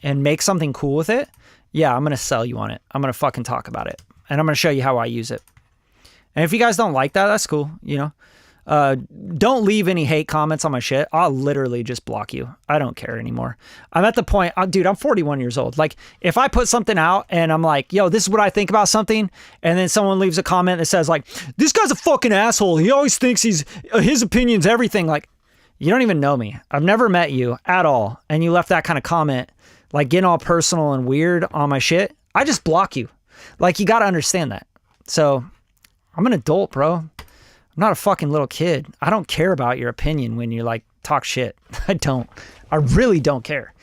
and make something cool with it, yeah, I'm going to sell you on it. I'm going to fucking talk about it. And I'm going to show you how I use it. And if you guys don't like that, that's cool. Don't leave any hate comments on my shit. I'll literally just block you. I don't care anymore. I'm at the point, dude, I'm 41 years old. Like, if I put something out and I'm like, yo, this is what I think about something, and then someone leaves a comment that says like, this guy's a fucking asshole, he always thinks his opinion's everything. Like, you don't even know me. I've never met you at all. And you left that kind of comment, like getting all personal and weird on my shit. I just block you. Like, you got to understand that. So I'm an adult, bro. I'm not a fucking little kid. I don't care about your opinion when you like talk shit. I don't. I really don't care.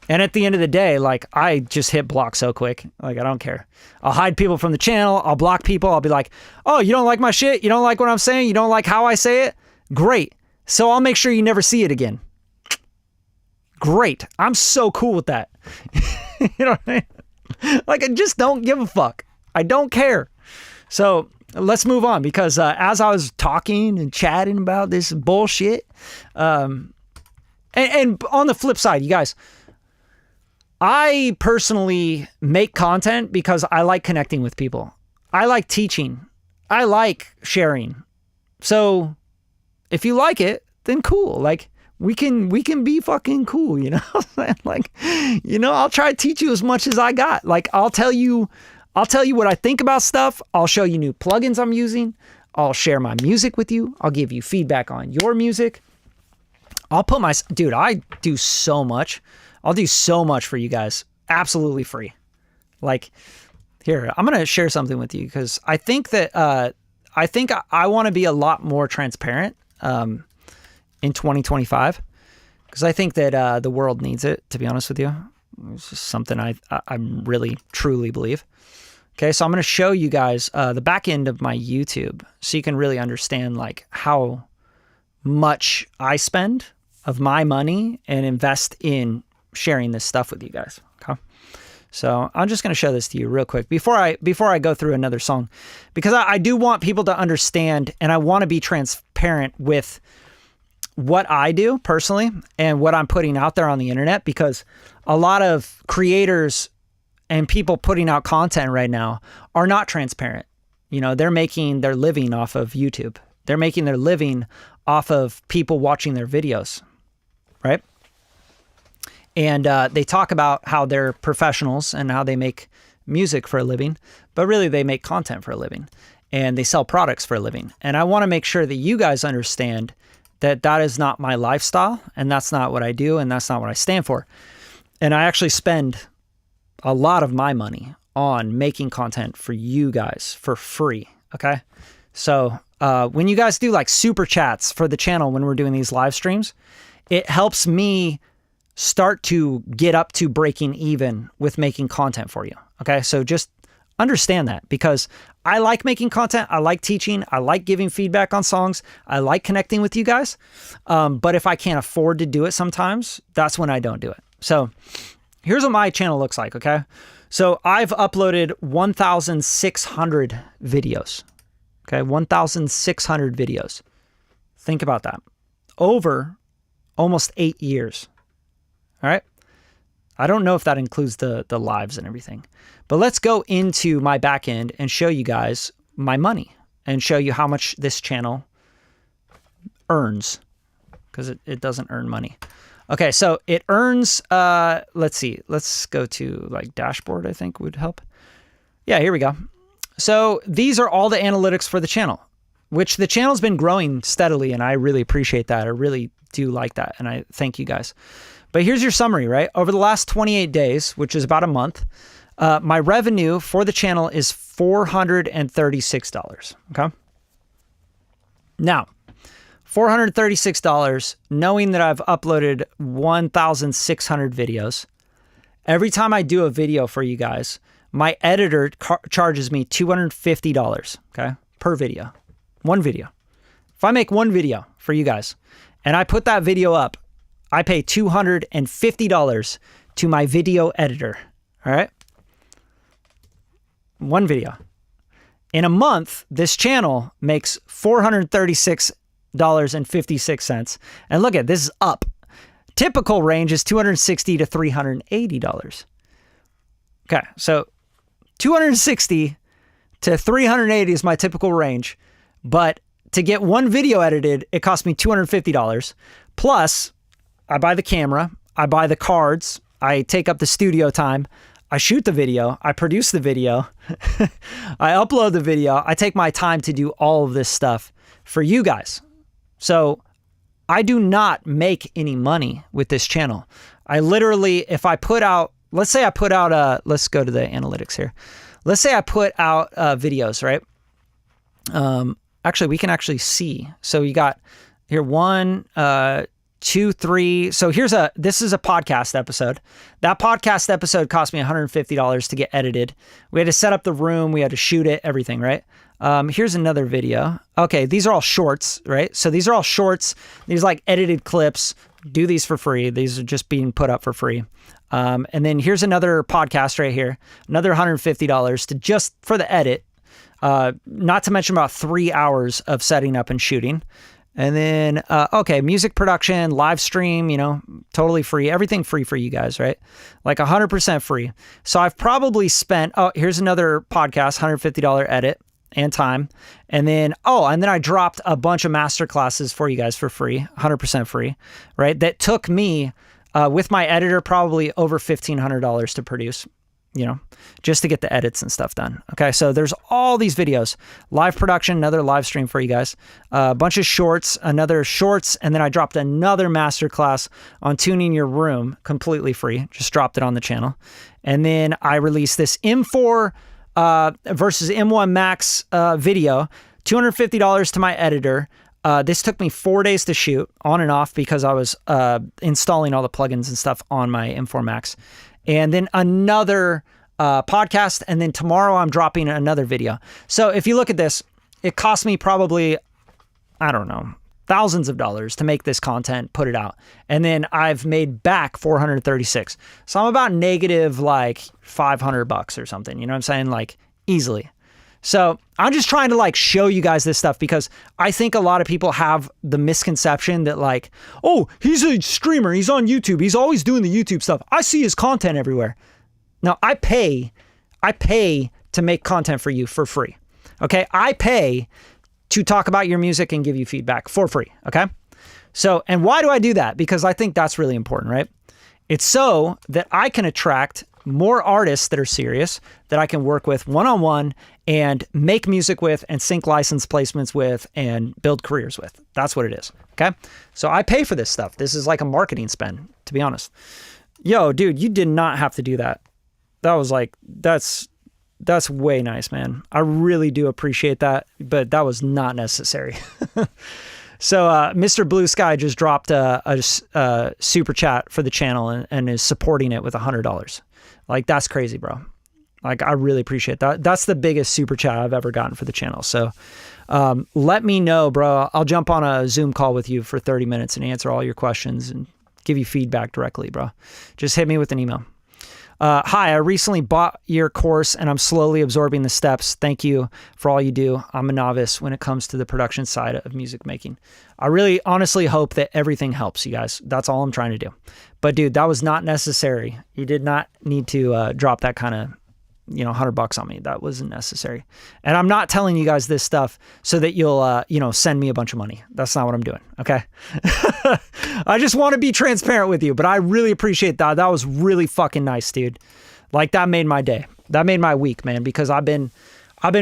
And at the end of the day, like, I just hit block so quick. Like, I don't care. I'll hide people from the channel. I'll block people. I'll be like, oh, you don't like my shit? You don't like what I'm saying? You don't like how I say it? Great. So I'll make sure you never see it again. Great. I'm so cool with that. You know what I mean? Like, I just don't give a fuck. I don't care. So let's move on, because as I was talking and chatting about this bullshit, and on the flip side, you guys, I personally make content because I like connecting with people. I like teaching. I like sharing. So if you like it, then cool. Like, we can be fucking cool, you know? Like, you know, I'll try to teach you as much as I got. Like, I'll tell you what I think about stuff. I'll show you new plugins I'm using. I'll share my music with you. I'll give you feedback on your music. Dude, I do so much. I'll do so much for you guys. Absolutely free. Like, here, I'm going to share something with you, because I think that I think I want to be a lot more transparent in 2025 because I think that the world needs it, to be honest with you. It's just something I really, truly believe. Okay, so I'm going to show you guys the back end of my YouTube so you can really understand like how much I spend of my money and invest in sharing this stuff with you guys. Okay, so I'm just going to show this to you real quick before I go through another song, because I do want people to understand, and I want to be transparent with what I do personally and what I'm putting out there on the internet, because a lot of creators and people putting out content right now are not transparent. You know, they're making their living off of YouTube. They're making their living off of people watching their videos, right? And they talk about how they're professionals and how they make music for a living, but really they make content for a living and they sell products for a living. And I want to make sure that you guys understand that that is not my lifestyle and that's not what I do and that's not what I stand for. And I actually spend a lot of my money on making content for you guys for free, okay? So when you guys do like super chats for the channel when we're doing these live streams, it helps me start to get up to breaking even with making content for you, okay? So just understand that, because I like making content, I like teaching, I like giving feedback on songs, I like connecting with you guys, but if I can't afford to do it sometimes, that's when I don't do it. So here's what my channel looks like, okay? So I've uploaded 1,600 videos, okay? 1,600 videos. Think about that. Over almost 8 years, all right? I don't know if that includes the lives and everything, but let's go into my back end and show you guys my money and show you how much this channel earns, because it doesn't earn money. Okay, so it earns, let's see, let's go to like dashboard, I think would help. Yeah, here we go. So these are all the analytics for the channel, which the channel's been growing steadily, and I really appreciate that. I really do like that, and I thank you guys. But here's your summary, right? Over the last 28 days, which is about a month, my revenue for the channel is $436, okay? Now, $436, knowing that I've uploaded 1,600 videos. Every time I do a video for you guys, my editor charges me $250, okay, per video. One video. If I make one video for you guys and I put that video up, I pay $250 to my video editor, all right? One video. In a month, this channel makes $436.56. And look at this, is up. Typical range is $260 to $380. Okay, so $260 to $380 is my typical range, but to get one video edited, it cost me $250. Plus, I buy the camera, I buy the cards, I take up the studio time, I shoot the video, I produce the video, I upload the video, I take my time to do all of this stuff for you guys. So I do not make any money with this channel. I literally, if I put out, let's say I put out, let's go to the analytics here. Let's say I put out videos, right? Actually, we can actually see. So you got here 1, 2, 3. So this is a podcast episode. That podcast episode cost me $150 to get edited. We had to set up the room. We had to shoot it, everything, right? Here's another video. Okay, these are all shorts, right? So these are all shorts. These are like edited clips. Do these for free. These are just being put up for free. And then here's another podcast right here. Another $150 to just for the edit. Not to mention about 3 hours of setting up and shooting. And then, okay, music production, live stream, you know, totally free. Everything free for you guys, right? Like 100% free. So I've probably spent, oh, here's another podcast, $150 edit and time. And then, I dropped a bunch of masterclasses for you guys for free, 100% free, right? That took me, with my editor, probably over $1,500 to produce, you know, just to get the edits and stuff done. Okay, so there's all these videos, live production, another live stream for you guys, a bunch of shorts, another shorts, and then I dropped another masterclass on tuning your room completely free, just dropped it on the channel. And then I released this M4 versus M1 Max video $250 to my editor. This took me 4 days to shoot, on and off, because I was installing all the plugins and stuff on my M4 Max. And then another podcast, and then tomorrow I'm dropping another video. So if you look at this, it cost me probably, I don't know, thousands of dollars to make this content, put it out. And then I've made back 436. So I'm about negative like $500 or something. You know what I'm saying? Like easily. So I'm just trying to like show you guys this stuff, because I think a lot of people have the misconception that like, oh, he's a streamer, he's on YouTube, he's always doing the YouTube stuff, I see his content everywhere. Now I pay to make content for you for free. Okay. I pay to talk about your music and give you feedback for free. Okay. So, and why do I do that? Because I think that's really important, right? It's so that I can attract more artists that are serious, that I can work with one-on-one and make music with and sync license placements with and build careers with. That's what it is. Okay. So I pay for this stuff. This is like a marketing spend, to be honest. Yo, dude, you did not have to do that. That was like, that's way nice, man. I really do appreciate that, but that was not necessary. So Mr. Blue Sky just dropped a super chat for the channel and is supporting it with $100. Like, that's crazy, bro. Like, I really appreciate that. That's the biggest super chat I've ever gotten for the channel. So let me know, bro. I'll jump on a Zoom call with you for 30 minutes and answer all your questions and give you feedback directly, bro. Just hit me with an email. Hi, I recently bought your course and I'm slowly absorbing the steps. Thank you for all you do. I'm a novice when it comes to the production side of music making. I really honestly hope that everything helps you guys. That's all I'm trying to do. But dude, that was not necessary. You did not need to drop that kind of, $100 on me. That wasn't necessary. And I'm not telling you guys this stuff so that you'll, send me a bunch of money. That's not what I'm doing. Okay. I just want to be transparent with you, but I really appreciate that. That was really fucking nice, dude. Like, that made my day. That made my week, man, because I've been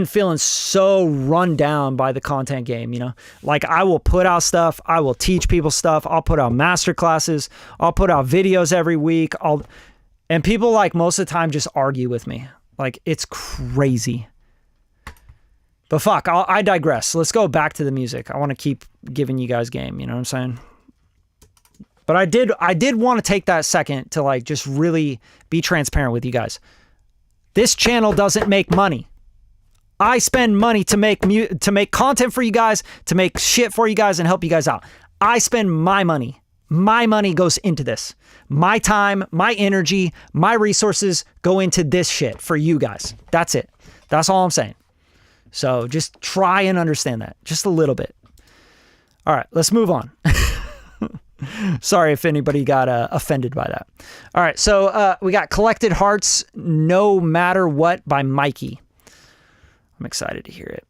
feeling so run down by the content game, Like, I will put out stuff. I will teach people stuff. I'll put out masterclasses. I'll put out videos every week. And people, like, most of the time just argue with me. Like, it's crazy. But fuck, I digress. Let's go back to the music. I want to keep giving you guys game, you know what I'm saying? But I did want to take that second to like just really be transparent with you guys. This channel doesn't make money. I spend money to make content for you guys, to make shit for you guys and help you guys out. I spend my money. My money goes into this. My time, my energy, my resources go into this shit for you guys. That's it. That's all I'm saying. So just try and understand that just a little bit. All right, let's move on. Sorry if anybody got offended by that. All right, so we got Collected Hearts, No Matter What by Mikey. I'm excited to hear it.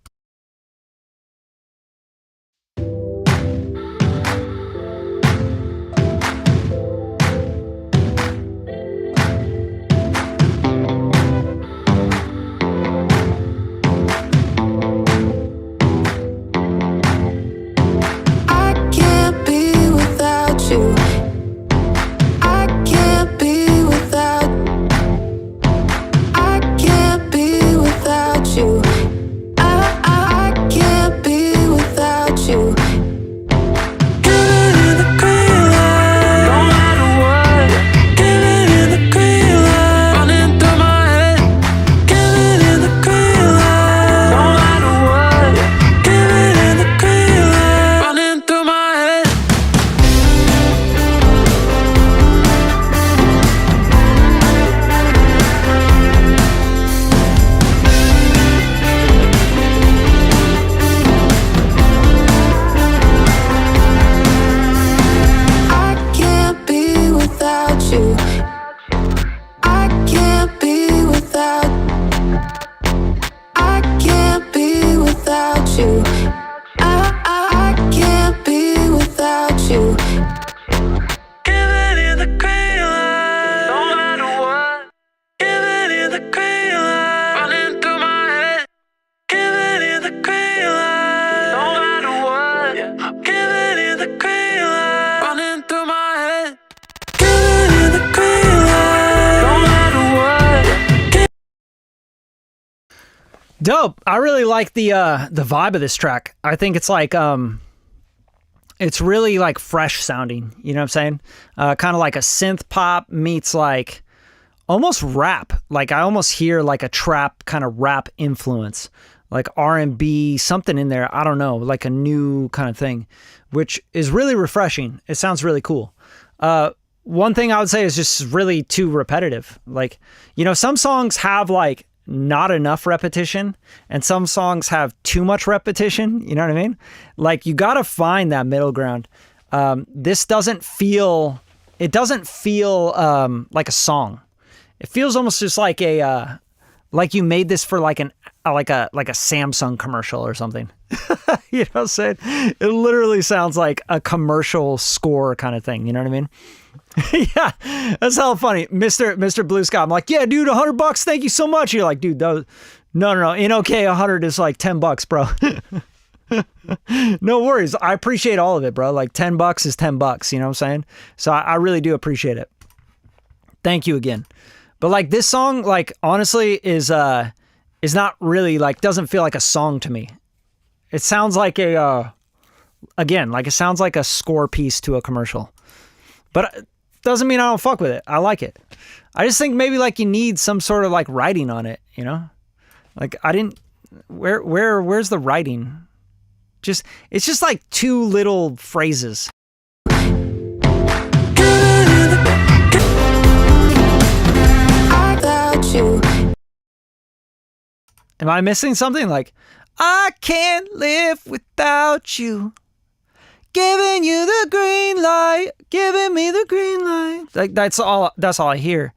I Dope. I really like the vibe of this track. I think it's like it's really like fresh sounding. You know what I'm saying? Kind of like a synth pop meets like almost rap. Like I almost hear like a trap kind of rap influence, like R&B, something in there. I don't know, like a new kind of thing, which is really refreshing. It sounds really cool. One thing I would say is just really too repetitive. Like, you know, some songs have like not enough repetition and some songs have too much repetition. You know what I mean? Like you got to find that middle ground. This doesn't feel like a song. It feels almost just like like you made this for like a Samsung commercial or something. You know what I'm saying? It literally sounds like a commercial score kind of thing. You know what I mean? Yeah, that's hella funny. Mr. Blue Sky. I'm like, yeah, dude, $100. Thank you so much. You're like, dude, no. In OK, 100 is like $10, bro. No worries. I appreciate all of it, bro. Like $10 is $10. You know what I'm saying? So I really do appreciate it. Thank you again. But like this song, like honestly, is not really like, doesn't feel like a song to me. It sounds like it sounds like a score piece to a commercial. But it doesn't mean I don't fuck with it. I like it. I just think maybe like you need some sort of like writing on it, you know? Like where's the writing? It's just like two little phrases. Am I missing something? Like, I can't live without you. Giving you the green light, giving me the green light. Like that's all I hear.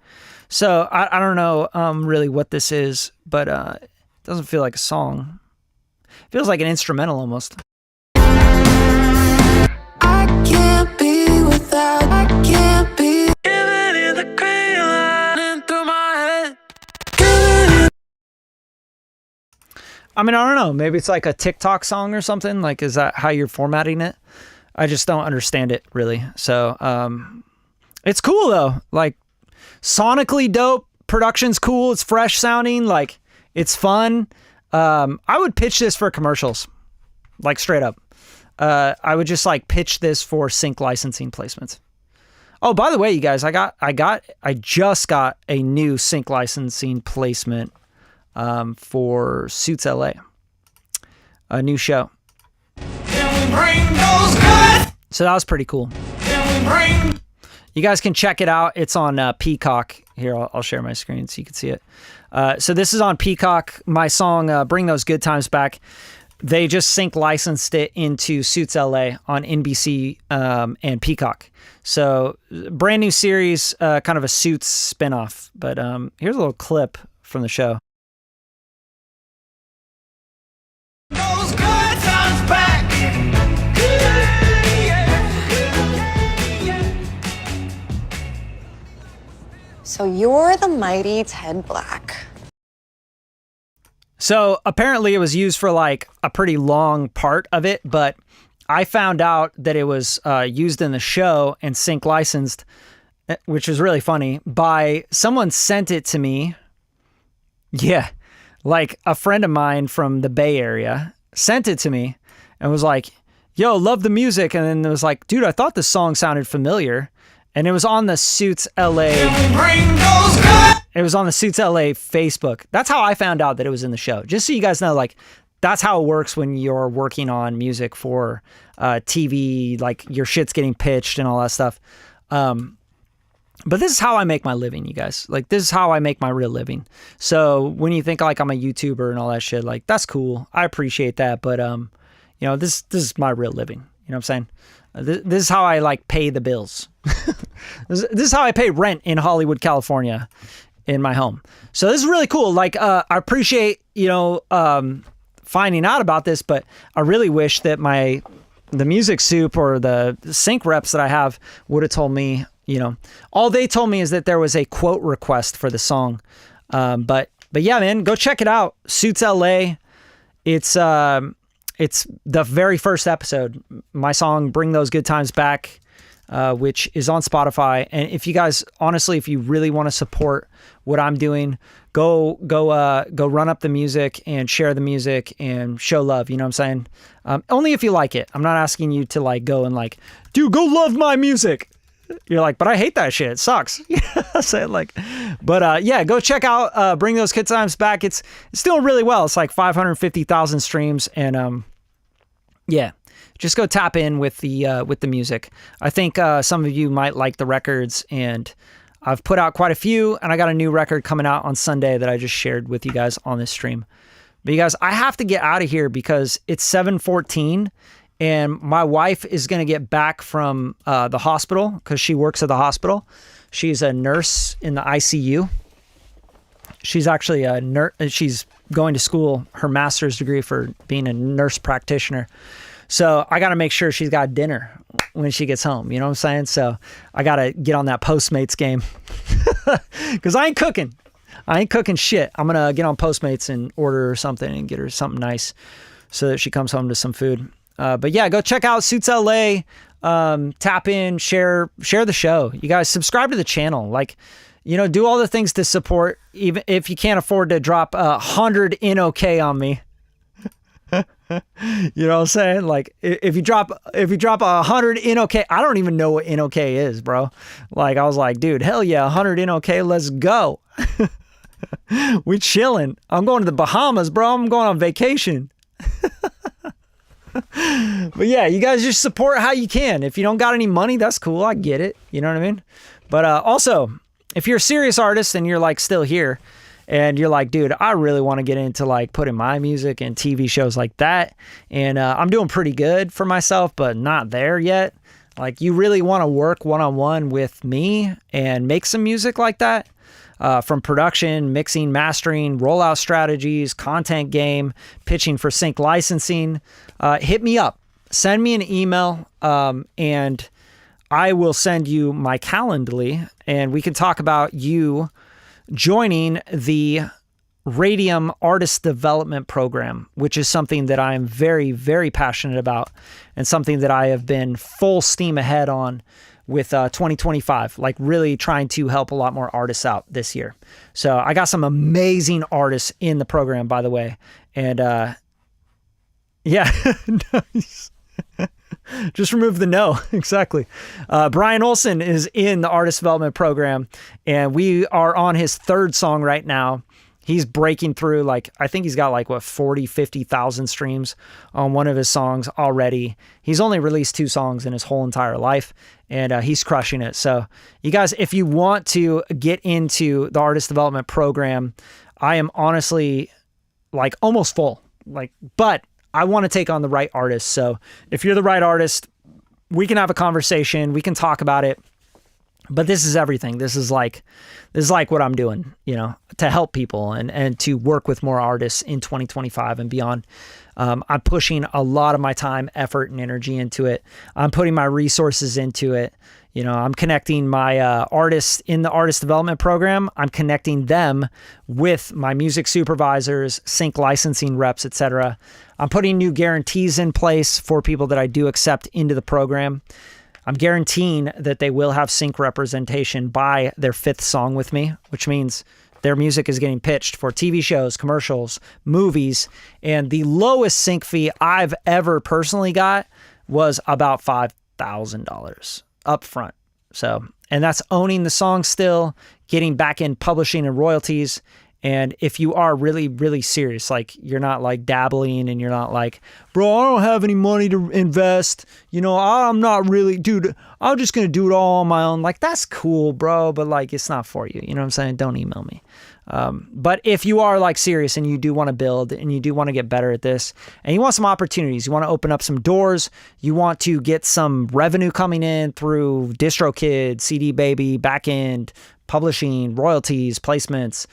So I don't know really what this is, but it doesn't feel like a song. It feels like an instrumental almost. I can't be without, I can't be giving you the green light into my head. I mean, I don't know. Maybe it's like a TikTok song or something. Like, is that how you're formatting it? I just don't understand it really. So it's cool though. Like sonically dope. Production's cool. It's fresh sounding. Like it's fun. I would pitch this for commercials. Like straight up. I would just like pitch this for sync licensing placements. Oh, by the way, you guys, I just got a new sync licensing placement for Suits LA. A new show. So that was pretty cool. You guys can check it out. It's on Peacock. Here, I'll share my screen so you can see it. So this is on Peacock. My song, Bring Those Good Times Back. They just sync licensed it into Suits LA on NBC and Peacock. So brand new series, kind of a Suits spinoff. But here's a little clip from the show. Those good times back. So you're the mighty Ted Black. So apparently it was used for like a pretty long part of it, but I found out that it was used in the show and sync licensed, which is really funny, by someone sent it to me. Yeah, like a friend of mine from the Bay Area sent it to me and was like, yo, love the music. And then it was like, dude, I thought this song sounded familiar. And it was on the Suits LA. It was on the Suits LA Facebook. That's how I found out that it was in the show. Just so you guys know, like, that's how it works when you're working on music for TV, like your shit's getting pitched and all that stuff. But this is how I make my living, you guys. Like, this is how I make my real living. So when you think like I'm a YouTuber and all that shit, like, that's cool. I appreciate that. But, you know, this is my real living. You know what I'm saying? This is how I like pay the bills. This is how I pay rent in Hollywood, California, in my home. So this is really cool. Like, I appreciate, you know, finding out about this, but I really wish that the music soup or the sync reps that I have would have told me, you know, all they told me is that there was a quote request for the song. But yeah, man, go check it out. Suits LA. It's the very first episode, my song, Bring Those Good Times Back, which is on Spotify. And if you guys, honestly, if you really want to support what I'm doing, go run up the music and share the music and show love. You know what I'm saying? Only if you like it. I'm not asking you to like go and like, dude, go love my music. You're like, but I hate that shit. It sucks. So like, but yeah, go check out Bring Those Good Times Back. It's doing really well. It's like 550,000 streams, and yeah, just go tap in with the music. I think some of you might like the records, and I've put out quite a few, and I got a new record coming out on Sunday that I just shared with you guys on this stream. But you guys, I have to get out of here because it's 7:14, and my wife is going to get back from the hospital because she works at the hospital. She's a nurse in the ICU. She's actually a nurse. She's going to school, her master's degree for being a nurse practitioner. So I got to make sure she's got dinner when she gets home. You know what I'm saying? So I got to get on that Postmates game because I ain't cooking. I ain't cooking shit. I'm going to get on Postmates and order her something and get her something nice so that she comes home to some food. But yeah, go check out Suits LA. Tap in, share the show. You guys subscribe to the channel. Like, you know, do all the things to support, even if you can't afford to drop 100 NOK on me. You know what I'm saying? Like if you drop 100 NOK, I don't even know what NOK is, bro. Like I was like, dude, hell yeah, 100 NOK, let's go. We chilling. I'm going to the Bahamas, bro. I'm going on vacation. But yeah, you guys just support how you can. If you don't got any money, that's cool. I get it. You know what I mean? But also, if you're a serious artist and you're like still here, and you're like, dude, I really want to get into like putting my music in TV shows like that. And I'm doing pretty good for myself, but not there yet. Like you really want to work one-on-one with me and make some music like that, from production, mixing, mastering, rollout strategies, content game, pitching for sync licensing, hit me up, send me an email, and I will send you my Calendly, and we can talk about you joining the Radium Artist Development Program, which is something that I am very, very passionate about and something that I have been full steam ahead on with 2025, like really trying to help a lot more artists out this year. So I got some amazing artists in the program, by the way. And yeah, nice. Just remove the no. Exactly. Bryan Olson is in the artist development program, and we are on his third song right now. He's breaking through, like, I think he's got like, what, 40, 50,000 streams on one of his songs already. He's only released 2 songs in his whole entire life, and he's crushing it. So you guys, if you want to get into the artist development program, I am honestly like almost full, like, but I want to take on the right artist. So if you're the right artist, we can have a conversation. We can talk about it. But this is everything. This is like what I'm doing, you know, to help people and to work with more artists in 2025 and beyond. I'm pushing a lot of my time, effort, and energy into it. I'm putting my resources into it. You know, I'm connecting my artists in the artist development program. I'm connecting them with my music supervisors, sync licensing reps, etc. I'm putting new guarantees in place for people that I do accept into the program. I'm guaranteeing that they will have sync representation by their 5th song with me, which means their music is getting pitched for TV shows, commercials, movies, and the lowest sync fee I've ever personally got was about $5,000 up front. So, and that's owning the song still, getting back in publishing and royalties. And if you are really, really serious, like you're not like dabbling and you're not like, bro, I don't have any money to invest. You know, I'm not really, dude, I'm just going to do it all on my own. Like, that's cool, bro. But like, it's not for you. You know what I'm saying? Don't email me. But if you are like serious and you do want to build and you do want to get better at this and you want some opportunities, you want to open up some doors, you want to get some revenue coming in through DistroKid, CD Baby, Backend, publishing, royalties, placements,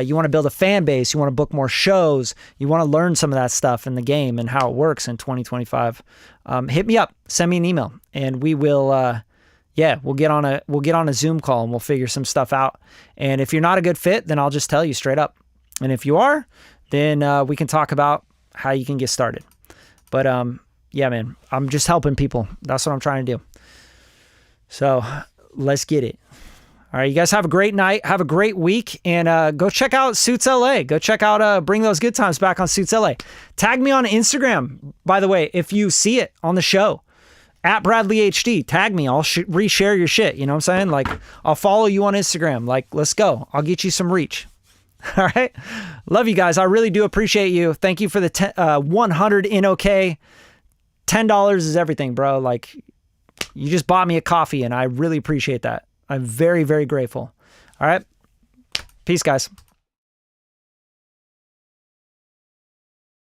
you want to build a fan base, you want to book more shows, you want to learn some of that stuff in the game and how it works in 2025, hit me up, send me an email, and we will, we'll get on a Zoom call and we'll figure some stuff out. And if you're not a good fit, then I'll just tell you straight up. And if you are, then we can talk about how you can get started. But yeah, man, I'm just helping people. That's what I'm trying to do. So let's get it. All right, you guys have a great night. Have a great week. And go check out Suits LA. Go check out Bring Those Good Times Back on Suits LA. Tag me on Instagram, by the way, if you see it on the show. At Bradley HD. Tag me. I'll reshare your shit. You know what I'm saying? Like, I'll follow you on Instagram. Like, let's go. I'll get you some reach. All right. Love you guys. I really do appreciate you. Thank you for the 100 in OK. $10 is everything, bro. Like, you just bought me a coffee and I really appreciate that. I'm very, very grateful. All right. Peace, guys.